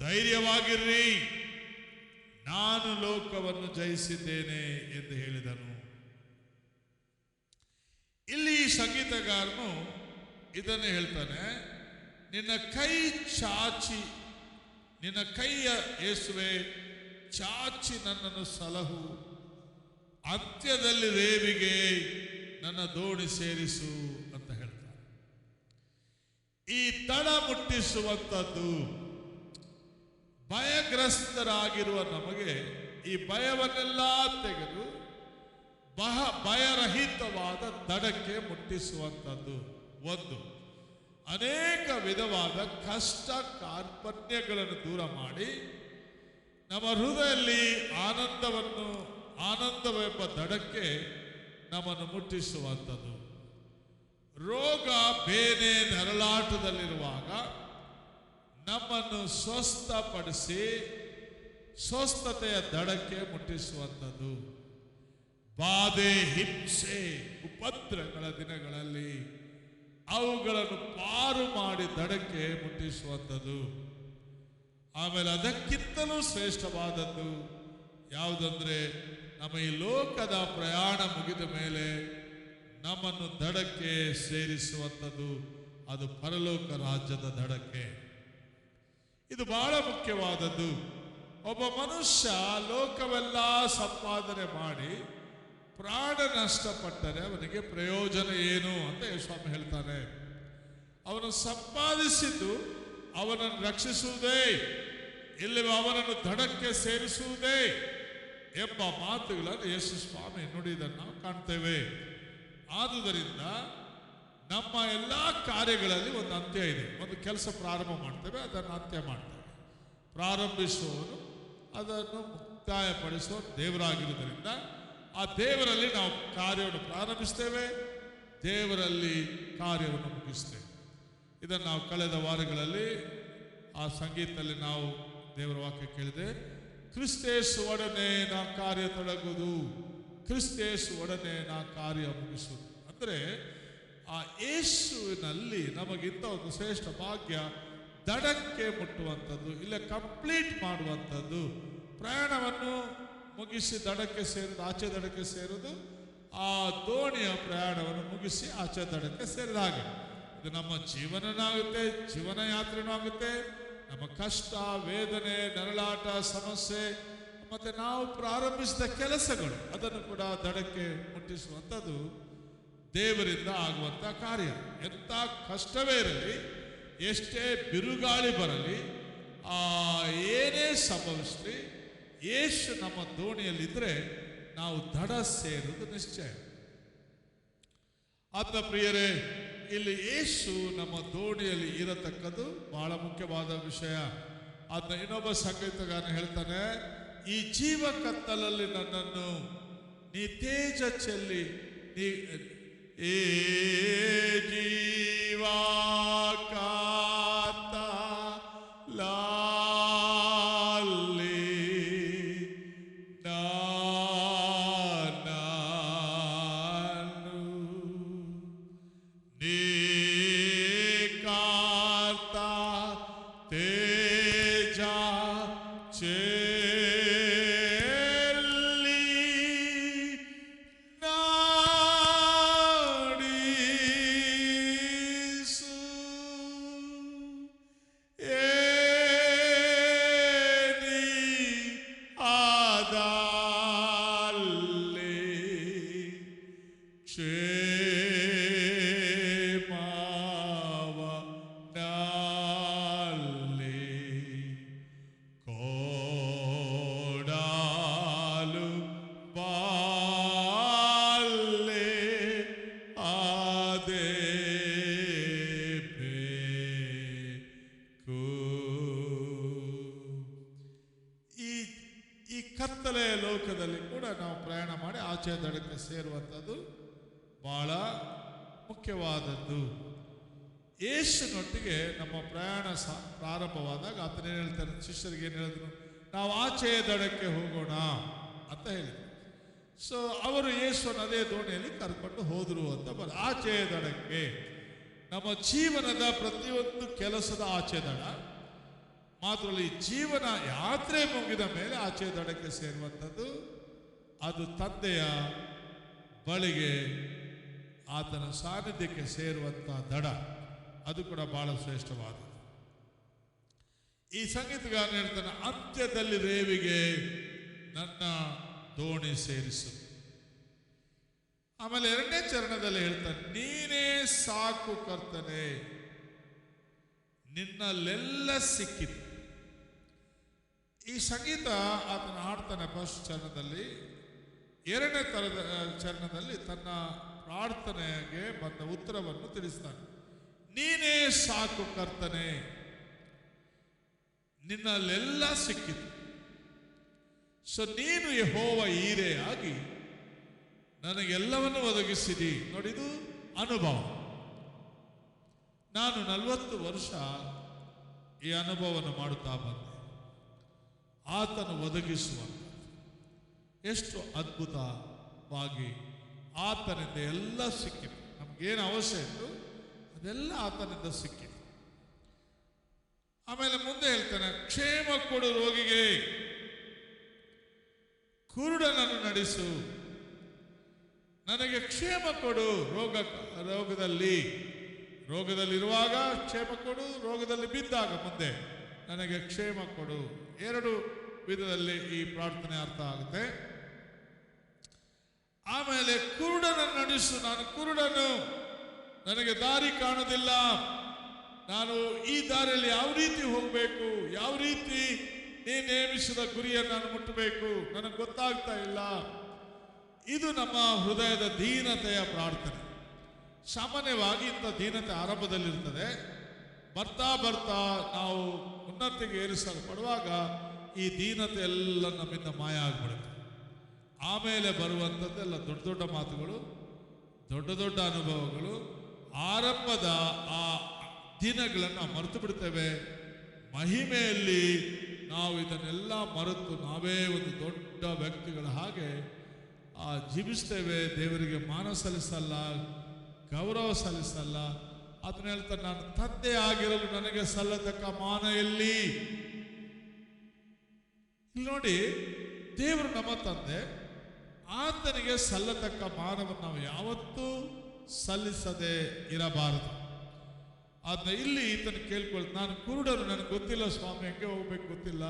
ಧೈರ್ಯವಾಗಿರ್ರಿ, ನಾನು ಲೋಕವನ್ನು ಜಯಿಸಿದ್ದೇನೆ ಎಂದು ಹೇಳಿದನು. ಇಲ್ಲಿ ಸಂಗೀತಗಾರನು ಇದನ್ನು ಹೇಳ್ತಾನೆ, ನಿನ್ನ ಕೈ ಚಾಚಿ, ನಿನ್ನ ಕೈಯ ಯೇಸುವೆ ಚಾಚಿ ನನ್ನನ್ನು ಸಲಹು, ಅಂತ್ಯದಲ್ಲಿ ರೇವಿಗೆ ನನ್ನ ದೋಣಿ ಸೇರಿಸು ಅಂತ ಹೇಳ್ತಾರೆ. ಈ ತಡ ಮುಟ್ಟಿಸುವಂಥದ್ದು, ಭಯಗ್ರಸ್ತರಾಗಿರುವ ನಮಗೆ ಈ ಭಯವನ್ನೆಲ್ಲ ತೆಗೆದು ಭಯರಹಿತವಾದ ದಡಕ್ಕೆ ಮುಟ್ಟಿಸುವಂಥದ್ದು ಒಂದು. ಅನೇಕ ವಿಧವಾದ ಕಷ್ಟ ಕಾರ್ಪಣ್ಯಗಳನ್ನು ದೂರ ಮಾಡಿ ನಮ್ಮ ಹೃದಯದಲ್ಲಿ ಆನಂದವೆಂಬ ದಡಕ್ಕೆ ನಮ್ಮನ್ನು ಮುಟ್ಟಿಸುವಂಥದ್ದು. ರೋಗ ಬೇನೆ ನರಳಾಟದಲ್ಲಿರುವಾಗ ನಮ್ಮನ್ನು ಸ್ವಸ್ಥಪಡಿಸಿ ಸ್ವಸ್ಥತೆಯ ದಡಕ್ಕೆ ಮುಟ್ಟಿಸುವಂಥದ್ದು. ಬಾಧೆ, ಹಿಂಸೆ, ಉಪದ್ರವಗಳ ದಿನಗಳಲ್ಲಿ ಅವುಗಳನ್ನು ಪಾರು ಮಾಡಿ ದಡಕ್ಕೆ ಮುಟ್ಟಿಸುವಂಥದ್ದು. ಆಮೇಲೆ ಅದಕ್ಕಿಂತಲೂ ಶ್ರೇಷ್ಠವಾದದ್ದು ಯಾವುದಂದ್ರೆ, ನಮ್ಮ ಈ ಲೋಕದ ಪ್ರಯಾಣ ಮುಗಿದ ಮೇಲೆ ನಮ್ಮನ್ನು ದಡಕ್ಕೆ ಸೇರಿಸುವಂಥದ್ದು. ಅದು ಪರಲೋಕ ರಾಜ್ಯದ ದಡಕ್ಕೆ. ಇದು ಬಹಳ ಮುಖ್ಯವಾದದ್ದು. ಒಬ್ಬ ಮನುಷ್ಯ ಲೋಕವೆಲ್ಲ ಸಂಪಾದನೆ ಮಾಡಿ ಪ್ರಾಣ ನಷ್ಟಪಟ್ಟರೆ ಅವನಿಗೆ ಪ್ರಯೋಜನ ಏನು ಅಂತ ಸ್ವಾಮಿ ಹೇಳ್ತಾನೆ. ಅವನು ಸಂಪಾದಿಸಿದ್ದು ಅವನನ್ನು ರಕ್ಷಿಸುವುದೇ, ಇಲ್ಲಿ ಅವನನ್ನು ದಡಕ್ಕೆ ಸೇರಿಸುವುದೇ ಎಂಬ ಮಾತುಗಳನ್ನು ಯೇಸು ಸ್ವಾಮಿ ನುಡಿದನ್ನು ನಾವು ಕಾಣ್ತೇವೆ. ಆದುದರಿಂದ ನಮ್ಮ ಎಲ್ಲ ಕಾರ್ಯಗಳಲ್ಲಿ ಒಂದು ಅಂತ್ಯ ಇದೆ. ಒಂದು ಕೆಲಸ ಪ್ರಾರಂಭ ಮಾಡ್ತೇವೆ, ಅದನ್ನು ಅಂತ್ಯ ಮಾಡ್ತೇವೆ. ಪ್ರಾರಂಭಿಸುವವನು ಅದನ್ನು ಮುಕ್ತಾಯಪಡಿಸುವ ದೇವರಾಗಿರುವುದರಿಂದ ಆ ದೇವರಲ್ಲಿ ನಾವು ಕಾರ್ಯವನ್ನು ಪ್ರಾರಂಭಿಸ್ತೇವೆ, ದೇವರಲ್ಲಿ ಕಾರ್ಯವನ್ನು ಮುಗಿಸ್ತೇವೆ. ಇದನ್ನು ನಾವು ಕಳೆದ ವಾರಗಳಲ್ಲಿ ಆ ಸಂಗೀತದಲ್ಲಿ ನಾವು ದೇವರ ವಾಕ್ಯ ಕೇಳಿದೆ. ಕ್ರಿಸ್ತೇಸು ಒಡನೆ ನಾ ಕಾರ್ಯ ತೊಡಗುವುದು, ಕ್ರಿಸ್ತೇಸು ಒಡನೆ ನಾ ಕಾರ್ಯ ಮುಗಿಸುವುದು. ಅಂದರೆ ಆ ಯೇಸುವಿನಲ್ಲಿ ನಮಗಿಂತ ಒಂದು ಶ್ರೇಷ್ಠ ಭಾಗ್ಯ ದಡಕ್ಕೆ ಮುಟ್ಟುವಂಥದ್ದು, ಇಲ್ಲ ಕಂಪ್ಲೀಟ್ ಮಾಡುವಂಥದ್ದು. ಪ್ರಯಾಣವನ್ನು ಮುಗಿಸಿ ದಡಕ್ಕೆ ಸೇರಿದ ಆಚೆ ದಡಕ್ಕೆ ಸೇರುವುದು, ಆ ದೋಣಿಯ ಪ್ರಯಾಣವನ್ನು ಮುಗಿಸಿ ಆಚೆ ದಡಕ್ಕೆ ಸೇರಿದಾಗ ಇದು ನಮ್ಮ ಜೀವನನಾಗುತ್ತೆ, ಜೀವನ ಯಾತ್ರೆನೂ ಆಗುತ್ತೆ. ನಮ್ಮ ಕಷ್ಟ, ವೇದನೆ, ನರಳಾಟ, ಸಮಸ್ಯೆ ಮತ್ತೆ ನಾವು ಪ್ರಾರಂಭಿಸಿದ ಕೆಲಸಗಳು ಅದನ್ನು ಕೂಡ ದಡಕ್ಕೆ ಮುಟ್ಟಿಸುವಂಥದ್ದು ದೇವರಿಂದ ಆಗುವಂಥ ಕಾರ್ಯ. ಎಂಥ ಕಷ್ಟವೇ ಇರಲಿ, ಎಷ್ಟೇ ಬಿರುಗಾಳಿ ಬರಲಿ, ಏನೇ ಸಂಭವಿಸಲಿ, ಯೇಸು ನಮ್ಮ ದೋಣಿಯಲ್ಲಿದ್ದರೆ ನಾವು ದಡ ಸೇರುವುದು ನಿಶ್ಚಯ. ಆತ್ಮ ಪ್ರಿಯರೇ, ಇಲ್ಲಿ ಯೇಸು ನಮ್ಮ ದೋಣಿಯಲ್ಲಿ ಇರತಕ್ಕದ್ದು ಬಹಳ ಮುಖ್ಯವಾದ ವಿಷಯ. ಅದನ್ನ ಇನ್ನೊಬ್ಬ ಸಂಗೀತಗಾರ ಹೇಳ್ತಾನೆ, ಈ ಜೀವ ಕತ್ತಲಲ್ಲಿ ನನ್ನನ್ನು ನೀ ತೇಜ ಚೆಲ್ಲಿ ನೀ ಏ ಜೀವ ಕತ್ತಲೆಯ ಲೋಕದಲ್ಲಿ ಕೂಡ ನಾವು ಪ್ರಯಾಣ ಮಾಡಿ ಆಚೆ ದಡಕ್ಕೆ ಸೇರುವಂಥದ್ದು ಬಹಳ ಮುಖ್ಯವಾದದ್ದು. ಯೇಸುನೊಟ್ಟಿಗೆ ನಮ್ಮ ಪ್ರಯಾಣ ಪ್ರಾರಂಭವಾದಾಗ ಆತನೇನು ಹೇಳ್ತಾರೆ, ಶಿಷ್ಯರಿಗೆ ಏನು ಹೇಳಿದ್ರು, ನಾವು ಆಚೆಯ ದಡಕ್ಕೆ ಹೋಗೋಣ ಅಂತ ಹೇಳಿದ್ರು. ಸೊ ಅವರು ಯೇಸುವನ್ನು ಅದೇ ದೋಣಿಯಲ್ಲಿ ಕರ್ಕೊಂಡು ಹೋದರು ಅಂತ ಆಚೆಯ ದಡಕ್ಕೆ. ನಮ್ಮ ಜೀವನದ ಪ್ರತಿಯೊಂದು ಕೆಲಸದ ಆಚೆ ದಡ ಮಾತ್ರವಲ್ಲ, ಈ ಜೀವನ ಯಾತ್ರೆ ಮುಗಿದ ಮೇಲೆ ಆಚೆ ದಡಕ್ಕೆ ಸೇರುವಂಥದ್ದು, ಅದು ತಂದೆಯ ಬಳಿಗೆ ಆತನ ಸಾನ್ನಿಧ್ಯಕ್ಕೆ ಸೇರುವಂಥ ದಡ, ಅದು ಕೂಡ ಬಹಳ ಶ್ರೇಷ್ಠವಾದದ್ದು. ಈ ಸಂಗೀತಗಾರ ಹೇಳ್ತಾನೆ, ಅಂತ್ಯದಲ್ಲಿ ರೇವಿಗೆ ನನ್ನ ದೋಣಿ ಸೇರಿಸು. ಆಮೇಲೆ ಎರಡನೇ ಚರಣದಲ್ಲಿ ಹೇಳ್ತಾನೆ, ನೀನೇ ಸಾಕು ಕರ್ತನೆ, ನಿನ್ನಲ್ಲೆಲ್ಲ ಸಿಕ್ಕಿತು. ಈ ಸಂಗೀತ ಆತನ ಹಾಡ್ತಾನೆ ಫಸ್ಟ್ ಚರಣದಲ್ಲಿ. ಎರಡನೇ ಚರಣದಲ್ಲಿ ತನ್ನ ಪ್ರಾರ್ಥನೆಗೆ ಬಂದ ಉತ್ತರವನ್ನು ತಿಳಿಸ್ತಾನೆ. ನೀನೇ ಸಾಕು ಕರ್ತನೆ, ನಿನ್ನಲ್ಲೆಲ್ಲ ಸಿಕ್ಕಿತು. ಸೊ ನೀನು ಯೆಹೋವ ಈರೆಯಾಗಿ ನನಗೆಲ್ಲವನ್ನು ಒದಗಿಸಿದಿ. ನೋಡಿದು ಅನುಭವ. ನಾನು 40 ವರ್ಷ ಈ ಅನುಭವವನ್ನು ಮಾಡುತ್ತಾ ಬಂದೆ. ಆತನು ಒದಗಿಸುವಂತ ಎಷ್ಟು ಅದ್ಭುತವಾಗಿ ಆತನಿಂದ ಎಲ್ಲ ಸಿಕ್ಕಿತು. ನಮಗೇನು ಅವಶ್ಯ ಇತ್ತು ಅದೆಲ್ಲ ಆತನಿಂದ ಸಿಕ್ಕಿತು. ಆಮೇಲೆ ಮುಂದೆ ಹೇಳ್ತಾನೆ, ಕ್ಷೇಮ ಕೊಡು ರೋಗಿಗೆ, ಕುರುಡನನ್ನು ನಡೆಸು. ನನಗೆ ಕ್ಷೇಮ ಕೊಡು. ರೋಗದಲ್ಲಿರುವಾಗ ಕ್ಷೇಮ ಕೊಡು, ರೋಗದಲ್ಲಿ ಬಿದ್ದಾಗ ಮುಂದೆ ನನಗೆ ಕ್ಷೇಮ ಕೊಡು. 2 ವಿಧದಲ್ಲಿ ಈ ಪ್ರಾರ್ಥನೆ ಅರ್ಥ ಆಗುತ್ತೆ. ಆಮೇಲೆ ಕುರುಡನನ್ನು ನಡೆಸು. ನಾನು ಕುರುಡನು, ನನಗೆ ದಾರಿ ಕಾಣುವುದಿಲ್ಲ. ನಾನು ಈ ದಾರಿಯಲ್ಲಿ ಯಾವ ರೀತಿ ಹೋಗಬೇಕು, ಯಾವ ರೀತಿ ನೀನು ನೇಮಿಸಿದ ಗುರಿಯನ್ನು ನಾನು ಮುಟ್ಟಬೇಕು, ನನಗೆ ಗೊತ್ತಾಗ್ತಾ ಇಲ್ಲ. ಇದು ನಮ್ಮ ಹೃದಯದ ದೀನತೆಯ ಪ್ರಾರ್ಥನೆ. ಸಾಮಾನ್ಯವಾಗಿ ಇಂಥ ದೀನತೆ ಆರಂಭದಲ್ಲಿರ್ತದೆ. ಬರ್ತಾ ಬರ್ತಾ ನಾವು ಉನ್ನತಿಗೆ ಏರಿಸಲ್ಪಡುವಾಗ ಈ ದೀನತೆ ಎಲ್ಲ ನಮ್ಮಿಂದ ಮಾಯ ಆಗಿಬಿಡುತ್ತೆ. ಆಮೇಲೆ ಬರುವಂಥದ್ದೆಲ್ಲ ದೊಡ್ಡ ದೊಡ್ಡ ಮಾತುಗಳು, ದೊಡ್ಡ ದೊಡ್ಡ ಅನುಭವಗಳು. ಆರಂಭದ ಆ ದಿನಗಳನ್ನು ಮರೆತು ಬಿಡ್ತೇವೆ. ಮಹಿಮೆಯಲ್ಲಿ ನಾವು ಇದನ್ನೆಲ್ಲ ಮರೆತು ನಾವೇ ಒಂದು ದೊಡ್ಡ ವ್ಯಕ್ತಿಗಳ ಹಾಗೆ ಜೀವಿಸ್ತೇವೆ. ದೇವರಿಗೆ ಮಾನ ಸಲ್ಲಿಸಲ್ಲ, ಗೌರವ ಸಲ್ಲಿಸಲ್ಲ. ಅದನ್ನ ಹೇಳ್ತಾರೆ, ನಾನು ತಂದೆ ಆಗಿರಲು ನನಗೆ ಸಲ್ಲತಕ್ಕ ಮಾನ ಎಲ್ಲಿ? ಇಲ್ಲಿ ನೋಡಿ, ದೇವರು ನಮ್ಮ ತಂದೆ, ಆತನಿಗೆ ಸಲ್ಲತಕ್ಕ ಮಾನವನ್ನು ನಾವು ಯಾವತ್ತೂ ಸಲ್ಲಿಸದೆ ಇರಬಾರದು. ಅದನ್ನ ಇಲ್ಲಿ ಈತನ ಕೇಳ್ಕೊಳ್ತು, ನಾನು ಕುರುಡನು, ನನಗೆ ಗೊತ್ತಿಲ್ಲ ಸ್ವಾಮಿ, ಹೆಂಗೆ ಹೋಗ್ಬೇಕು ಗೊತ್ತಿಲ್ಲ.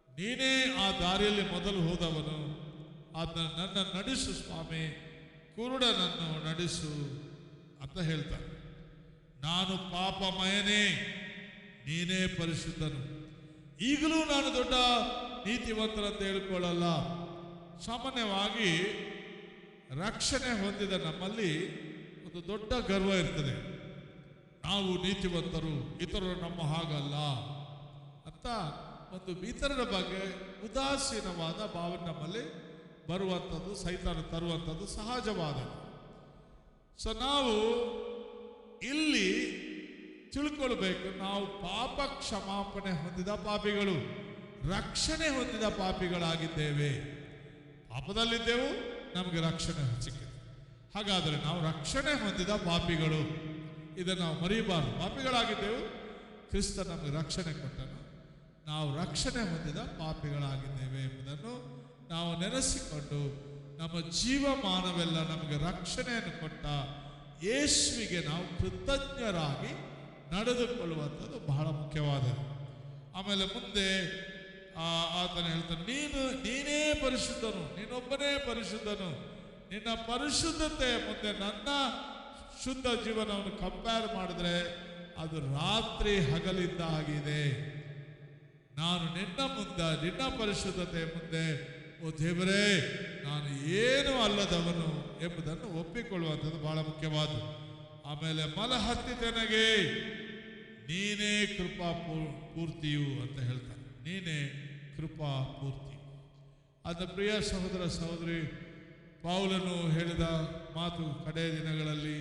ನೀನೇ ಆ ದಾರಿಯಲ್ಲಿ ಮೊದಲು ಹೋದವನು, ಅದನ್ನ ನನ್ನ ನಡೆಸು ಸ್ವಾಮಿ, ಕುರುಡನನ್ನು ನಡೆಸು ಅಂತ ಹೇಳ್ತಾನೆ. ನಾನು ಪಾಪಮಯನೇ, ನೀನೇ ಪರಿಶುದ್ಧನು. ಈಗಲೂ ನಾನು ದೊಡ್ಡ ನೀತಿವಂತರಂತ ಹೇಳ್ಕೊಳ್ಳಲ್ಲ. ಸಾಮಾನ್ಯವಾಗಿ ರಕ್ಷಣೆ ಹೊಂದಿದ ನಮ್ಮಲ್ಲಿ ಒಂದು ದೊಡ್ಡ ಗರ್ವ ಇರ್ತದೆ. ನಾವು ನೀತಿವಂತರು, ಇತರರು ನಮ್ಮ ಹಾಗಲ್ಲ ಅಂತ ಒಂದು ಇತರರ ಬಗ್ಗೆ ಉದಾಸೀನವಾದ ಭಾವನೆ ನಮ್ಮಲ್ಲಿ ಬರುವಂಥದ್ದು, ಸೈತಾನ ತರುವಂಥದ್ದು ಸಹಜವಾದ. ಸೊ ನಾವು ಇಲ್ಲಿ ತಿಳ್ಕೊಳ್ಬೇಕು, ನಾವು ಪಾಪ ಕ್ಷಮಾಪಣೆ ಹೊಂದಿದ ಪಾಪಿಗಳು, ರಕ್ಷಣೆ ಹೊಂದಿದ ಪಾಪಿಗಳಾಗಿದ್ದೇವೆ. ಪಾಪದಲ್ಲಿದ್ದೆವು, ನಮಗೆ ರಕ್ಷಣೆ ಸಿಕ್ಕಿದೆ. ಹಾಗಾದರೆ ನಾವು ರಕ್ಷಣೆ ಹೊಂದಿದ ಪಾಪಿಗಳು, ಇದನ್ನು ನಾವು ಮರೀಬಾರದು. ಪಾಪಿಗಳಾಗಿದ್ದೆವು, ಕ್ರಿಸ್ತ ನಮಗೆ ರಕ್ಷಣೆ ಕೊಟ್ಟನು. ನಾವು ರಕ್ಷಣೆ ಹೊಂದಿದ ಪಾಪಿಗಳಾಗಿದ್ದೇವೆ ಎಂಬುದನ್ನು ನಾವು ನೆನೆಸಿಕೊಂಡು ನಮ್ಮ ಜೀವಮಾನವೆಲ್ಲ ನಮಗೆ ರಕ್ಷಣೆಯನ್ನು ಕೊಟ್ಟ ಯೇಸುವಿಗೆ ನಾವು ಕೃತಜ್ಞರಾಗಿ ನಡೆದುಕೊಳ್ಳುವಂಥದ್ದು ಬಹಳ ಮುಖ್ಯವಾದದ್ದು. ಆಮೇಲೆ ಮುಂದೆ ಆತನ ಹೇಳ್ತಾನೆ, ನೀನೇ ಪರಿಶುದ್ಧನು, ನೀನೊಬ್ಬನೇ ಪರಿಶುದ್ಧನು. ನಿನ್ನ ಪರಿಶುದ್ಧತೆಯ ಮುಂದೆ ನನ್ನ ಶುದ್ಧ ಜೀವನವನ್ನು ಕಂಪೇರ್ ಮಾಡಿದ್ರೆ ಅದು ರಾತ್ರಿ ಹಗಲಿದ್ದ ಆಗಿದೆ. ನಾನು ನಿನ್ನ ಪರಿಶುದ್ಧತೆಯ ಮುಂದೆ, ಓ ದೇವರೇ, ನಾನು ಏನು ಅಲ್ಲದವನು ಎಂಬುದನ್ನು ಒಪ್ಪಿಕೊಳ್ಳುವಂಥದ್ದು ಬಹಳ ಮುಖ್ಯವಾದ. ಆಮೇಲೆ ಮಲ ಹತ್ತಿತನಿಗೆ ನೀನೇ ಕೃಪಾ ಪೂರ್ತಿಯು ಅಂತ ಹೇಳ್ತಾನೆ. ನೀನೇ ಕೃಪಾ ಪೂರ್ತಿ. ಅದನ್ನ ಪ್ರಿಯ ಸಹೋದರ ಸಹೋದರಿ, ಪೌಲನು ಹೇಳಿದ ಮಾತು ಕಡೆಯ ದಿನಗಳಲ್ಲಿ,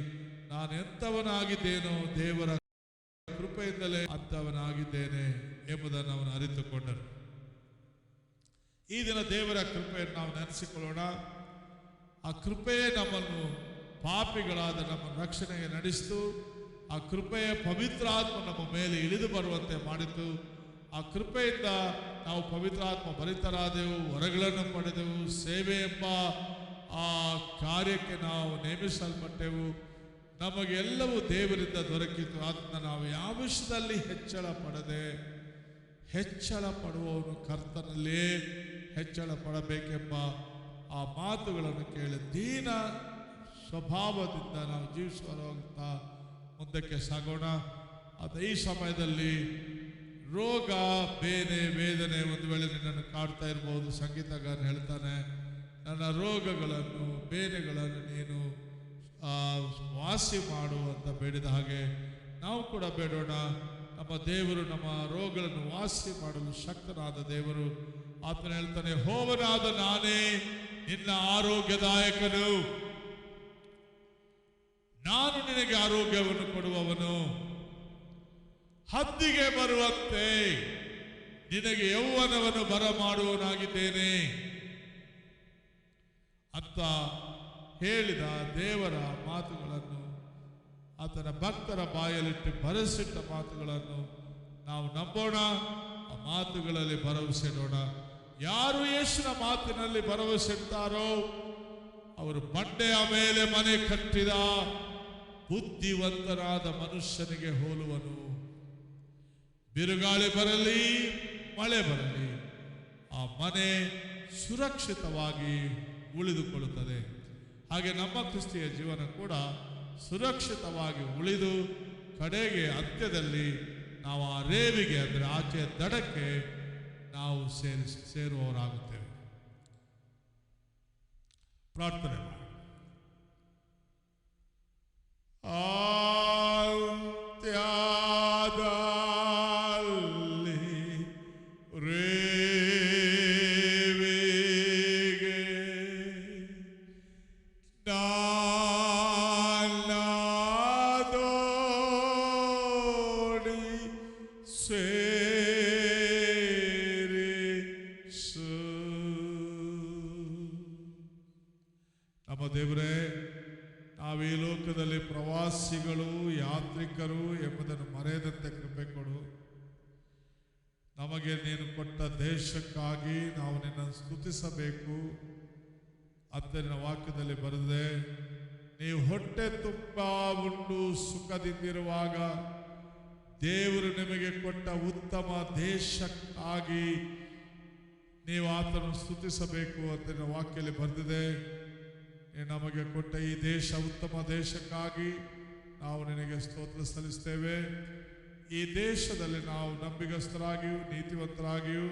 ನಾನು ಎಂಥವನಾಗಿದ್ದೇನೋ ದೇವರ ಕೃಪೆಯಿಂದಲೇ ಅಂಥವನಾಗಿದ್ದೇನೆ ಎಂಬುದನ್ನು ಅವನು ಅರಿತುಕೊಂಡನು. ಈ ದಿನ ದೇವರ ಕೃಪೆಯನ್ನು ನಾವು ನೆನೆಸಿಕೊಳ್ಳೋಣ. ಆ ಕೃಪೆಯೇ ನಮ್ಮನ್ನು ಪಾಪಿಗಳಾದ ನಮ್ಮ ರಕ್ಷಣೆಗೆ ನಡೆಸಿತು. ಆ ಕೃಪೆಯ ಪವಿತ್ರಾತ್ಮ ನಮ್ಮ ಮೇಲೆ ಇಳಿದು ಬರುವಂತೆ ಮಾಡಿತು. ಆ ಕೃಪೆಯಿಂದ ನಾವು ಪವಿತ್ರಾತ್ಮ ಭರಿತರಾದೆವು, ವರಗಳನ್ನು ಪಡೆದೆವು, ಸೇವೆ ಎಂಬ ಆ ಕಾರ್ಯಕ್ಕೆ ನಾವು ನೇಮಿಸಲ್ಪಟ್ಟೆವು. ನಮಗೆಲ್ಲವೂ ದೇವರಿಂದ ದೊರಕಿತು. ಅದನ್ನು ನಾವು ಯಾವ ವಿಷಯದಲ್ಲಿ ಹೆಚ್ಚಳ ಪಡದೆ, ಹೆಚ್ಚಳ ಪಡುವವನು ಕರ್ತನಲ್ಲೇ ಹೆಚ್ಚಳ ಪಡಬೇಕೆಂಬ ಆ ಮಾತುಗಳನ್ನು ಕೇಳಿ ದೀನ ಸ್ವಭಾವದಿಂದ ನಾವು ಜೀವಿಸುವಂತ ಮುಂದಕ್ಕೆ ಸಾಗೋಣ. ಅದು ಈ ಸಮಯದಲ್ಲಿ ರೋಗ, ಬೇನೆ, ವೇದನೆ ಒಂದು ವೇಳೆ ನಿನ್ನನ್ನು ಕಾಡ್ತಾ ಇರ್ಬೋದು. ಸಂಗೀತಗಾರ ಹೇಳ್ತಾನೆ, ನನ್ನ ರೋಗಗಳನ್ನು, ಬೇನೆಗಳನ್ನು ನೀನು ವಾಸಿ ಮಾಡು ಅಂತ ಬೇಡಿದ ಹಾಗೆ ನಾವು ಕೂಡ ಬೇಡೋಣ. ನಮ್ಮ ದೇವರು ನಮ್ಮ ರೋಗಗಳನ್ನು ವಾಸಿ ಮಾಡಲು ಶಕ್ತನಾದ ದೇವರು. ಆತನು ಹೇಳ್ತಾನೆ, ಯೆಹೋವನಾದ ನಾನೇ ನಿನ್ನ ಆರೋಗ್ಯದಾಯಕನು, ನಾನು ನಿನಗೆ ಆರೋಗ್ಯವನ್ನು ಕೊಡುವವನು, ಹದ್ದಿಗೆ ಬರುವಂತೆ ನಿನಗೆ ಯೌವನವನ್ನು ಬರಮಾಡುವವನಾಗಿದ್ದೇನೆ ಅಂತ ಹೇಳಿದ ದೇವರ ಮಾತುಗಳನ್ನು, ಆತನ ಭಕ್ತರ ಬಾಯಲ್ಲಿಟ್ಟು ಭರವಸೆಟ್ಟ ಮಾತುಗಳನ್ನು ನಾವು ನಂಬೋಣ. ಆ ಮಾತುಗಳಲ್ಲಿ ಭರವಸೆ ಇಡೋಣ. ಯಾರು ಯೇಸುವಿನ ಮಾತಿನಲ್ಲಿ ಭರವಸೆ ಇಡ್ತಾರೋ ಅವರು ಬಂಡೆಯ ಮೇಲೆ ಮನೆ ಕಟ್ಟಿದ ಬುದ್ಧಿವಂತರಾದ ಮನುಷ್ಯನಿಗೆ ಹೋಲುವನು. ಬಿರುಗಾಳಿ ಬರಲಿ, ಮಳೆ ಬರಲಿ, ಆ ಮನೆ ಸುರಕ್ಷಿತವಾಗಿ ಉಳಿದುಕೊಳ್ಳುತ್ತದೆ. ಹಾಗೆ ನಮ್ಮ ಕ್ರಿಸ್ತಿಯ ಜೀವನ ಕೂಡ ಸುರಕ್ಷಿತವಾಗಿ ಉಳಿದು ಕಡೆಗೆ ಅಂತ್ಯದಲ್ಲಿ ನಾವು ಆ ರೇವಿಗೆ, ಅಂದರೆ ಆಚೆಯ ದಡಕ್ಕೆ ನಾವು ಸೇರುವವರಾಗುತ್ತೇವೆ. ಪ್ರಾರ್ಥನೆ ಮಾಡಿ. ನಮ್ಮ ದೇವರೇ, ನಾವೀ ಲೋಕದಲ್ಲಿ ಪ್ರವಾಸಿಗಳು, ಯಾತ್ರಿಕರು ಎಂಬುದನ್ನು ಮರೆಯದಂತೆ ಕೃಪೆ ಕೊಡು. ನಮಗೆ ನೀನು ಕೊಟ್ಟ ದೇಶಕ್ಕಾಗಿ ನಾವು ನಿನ್ನನ್ನು ಸ್ತುತಿಸಬೇಕು ಅಂತ ನಿನ್ನ ವಾಕ್ಯದಲ್ಲಿ ಬರೆದಿದೆ. ನೀವು ಹೊಟ್ಟೆ ತುಂಬ ಉಂಡು ಸುಖದಿಂದಿರುವಾಗ ದೇವರು ನಿಮಗೆ ಕೊಟ್ಟ ಉತ್ತಮ ದೇಶಕ್ಕಾಗಿ ನೀವು ಆತನನ್ನು ಸ್ತುತಿಸಬೇಕು ಅಂತ ನಿನ್ನ ವಾಕ್ಯದಲ್ಲಿ ಬರೆದಿದೆ. ನಮಗೆ ಕೊಟ್ಟ ಈ ದೇಶ ಉತ್ತಮ ದೇಶಕ್ಕಾಗಿ ನಾವು ನಿನಗೆ ಸ್ತೋತ್ರ ಸಲ್ಲಿಸ್ತೇವೆ. ಈ ದೇಶದಲ್ಲಿ ನಾವು ನಂಬಿಗಸ್ತರಾಗಿಯೂ ನೀತಿವಂತರಾಗಿಯೂ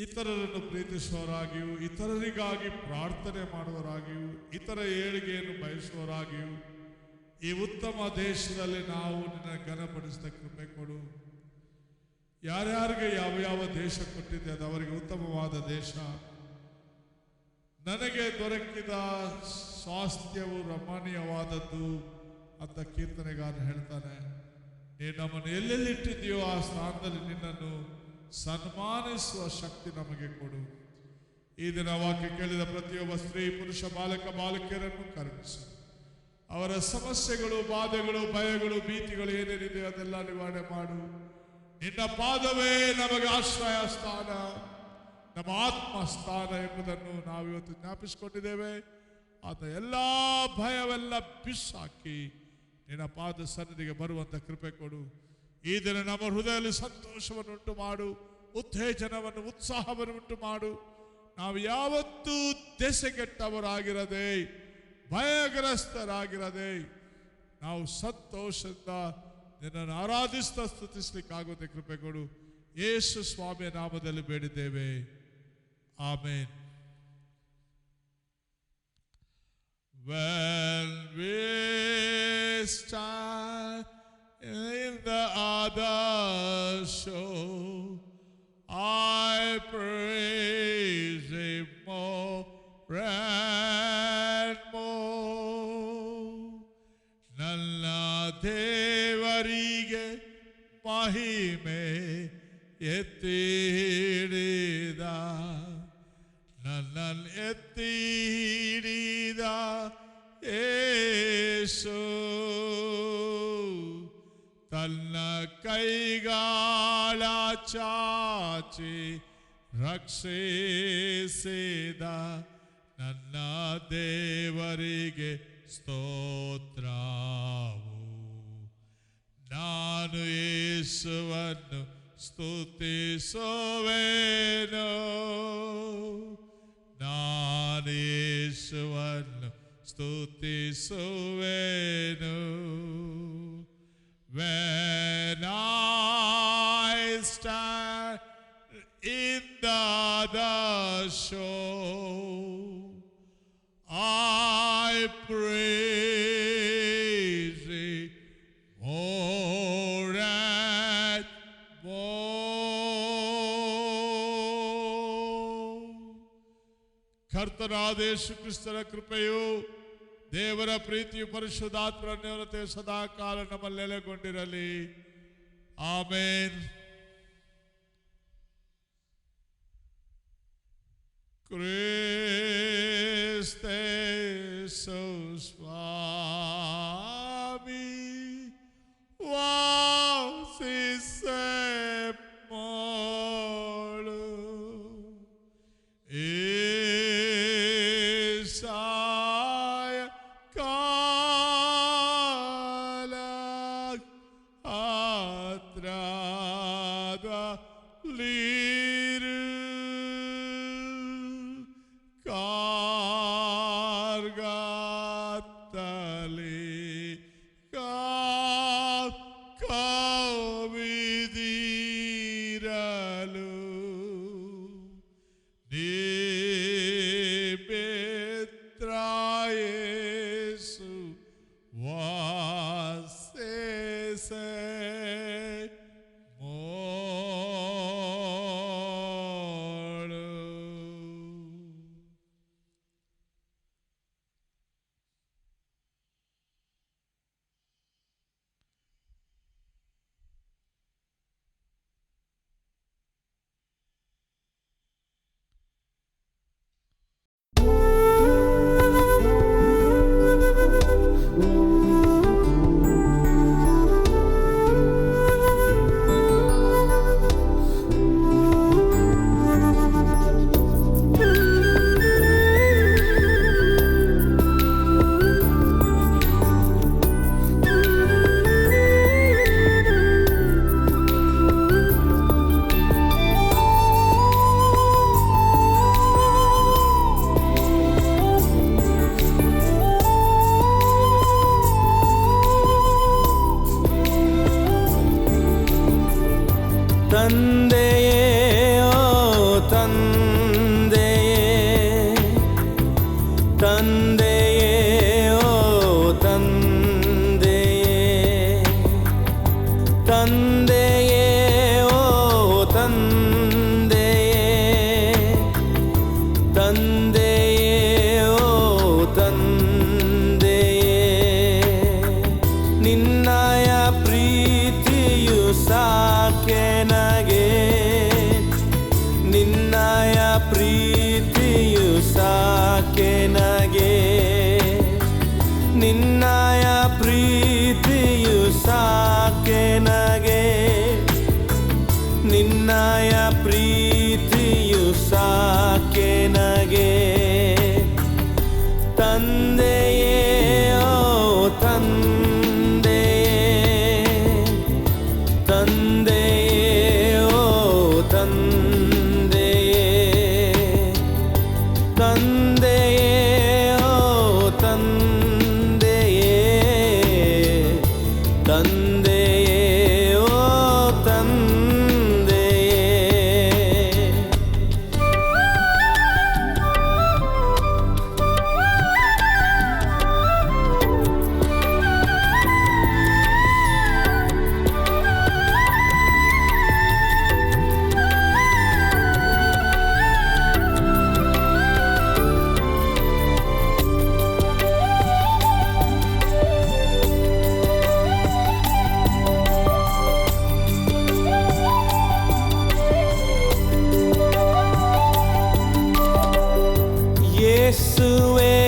ಇತರರನ್ನು ಪ್ರೀತಿಸುವವರಾಗಿಯೂ ಇತರರಿಗಾಗಿ ಪ್ರಾರ್ಥನೆ ಮಾಡುವವರಾಗಿಯೂ ಇತರ ಏಳಿಗೆಯನ್ನು ಬಯಸುವವರಾಗಿಯೂ ಈ ಉತ್ತಮ ದೇಶದಲ್ಲಿ ನಾವು ನಿನ್ನ ಘನಪಡಿಸಿದ ಕೃಪೆ ಕೊಡು. ಯಾರ್ಯಾರಿಗೆ ಯಾವ ಯಾವ ದೇಶ ಕೊಟ್ಟಿದೆ ಅದು ಅವರಿಗೆ ಉತ್ತಮವಾದ ದೇಶ. ನನಗೆ ದೊರಕಿದ ಸ್ವಾಸ್ಥ್ಯವು ರಮಣೀಯವಾದದ್ದು ಅಂತ ಕೀರ್ತನೆಗಾರ ಹೇಳ್ತಾನೆ. ನೀನು ನಮ್ಮನ್ನು ಎಲ್ಲೆಲ್ಲಿಟ್ಟಿದೆಯೋ ಆ ಸ್ಥಾನದಲ್ಲಿ ನಿನ್ನನ್ನು ಸನ್ಮಾನಿಸುವ ಶಕ್ತಿ ನಮಗೆ ಕೊಡು. ಈ ದಿನ ವಾಕ್ಯ ಕೇಳಿದ ಪ್ರತಿಯೊಬ್ಬ ಸ್ತ್ರೀ, ಪುರುಷ, ಬಾಲಕ, ಬಾಲಕಿಯರನ್ನು ಕರುಣಿಸು. ಅವರ ಸಮಸ್ಯೆಗಳು, ಬಾಧೆಗಳು, ಭಯಗಳು, ಭೀತಿಗಳು ಏನೇನಿದೆಯೋ ಅದೆಲ್ಲ ನಿವಾರಣೆ ಮಾಡು. ನಿನ್ನ ಪಾದವೇ ನಮಗೆ ಆಶ್ರಯ ಸ್ಥಾನ, ನಮ್ಮ ಆತ್ಮ ಸ್ಥಾನ ಎಂಬುದನ್ನು ನಾವಿವತ್ತು ಜ್ಞಾಪಿಸಿಕೊಂಡಿದ್ದೇವೆ. ಆತ ಎಲ್ಲ ಭಯವೆಲ್ಲ ಬಿಸಾಕಿ ನಿನ್ನ ಪಾದ ಸನ್ನಿಧಿಗೆ ಬರುವಂತ ಕೃಪೆ ಕೊಡು. ಈ ದಿನ ನಮ್ಮ ಹೃದಯದಲ್ಲಿ ಸಂತೋಷವನ್ನು ಉಂಟು ಮಾಡು, ಉತ್ತೇಜನವನ್ನು, ಉತ್ಸಾಹವನ್ನು ಉಂಟು ಮಾಡು. ನಾವು ಯಾವತ್ತೂ ದೆಸೆಗೆಟ್ಟವರಾಗಿರದೆ, ಭಯಗ್ರಸ್ತರಾಗಿರದೆ ನಾವು ಸಂತೋಷದಿಂದ ನಿನ್ನನ್ನು ಆರಾಧಿಸ್ತಾ ಸ್ತುತಿಸ್ಲಿಕ್ಕಾಗುತ್ತೆ ಕೃಪೆ ಕೊಡು. ಯೇಸು ಸ್ವಾಮಿಯ ನಾಮದಲ್ಲಿ ಬೇಡಿದ್ದೇವೆ, ಆಮೇನ್. When we stand in the other shore, I praise Him more and more. ನನ್ನ ದೇವರಿಗೆ ಮಹಿಮೆ ಎತ್ತಿಡಿದ, ನನ್ನನ್ನು ಎತ್ತಿಡಿದ ಯೇಸು ತನ್ನ ಕೈಗಾಳ ಚಾಚಿ ರಕ್ಷಿಸಿದ ನನ್ನ ದೇವರಿಗೆ ಸ್ತೋತ್ರವು. ನಾನು ಯೇಸುವನ್ನು ಸ್ತುತಿಸುವೆನು, ನಾನು ಯೇಸುವನ್ನು ಸ್ತುತಿಸುವೆನು. When I stand in the shore, I praise Thee. ಕರ್ತನಾದ ಯೇಸು ಕ್ರಿಸ್ತರ ಕೃಪೆಯು, ದೇವರ ಪ್ರೀತಿಯು, ಪರಿಶುದ್ಧಾತ್ಮರ ಅನ್ಯೋನ್ಯತೆಯು ಸದಾ ಕಾಲ ನಮ್ಮಲ್ಲಿ ನೆಲೆಗೊಂಡಿರಲಿ. ಆಮೇನ್. ಕ್ರಿಸ್ತೆ ಸ್ವಾಮಿ ವಾಸಿಸೆ ಮಾಡು, ಏಸಾಯ ಕಾಲ ಹತ್ರದಲ್ಲಿರು, ಕಾರ್ಗತ್ತಲಿ ಕವಿದಿರಲು, ನಿಮಿತ್ರಾಯೇಸು ವಾಸೆಸೆ ಮಾಡು. ಯೇಸುವೇ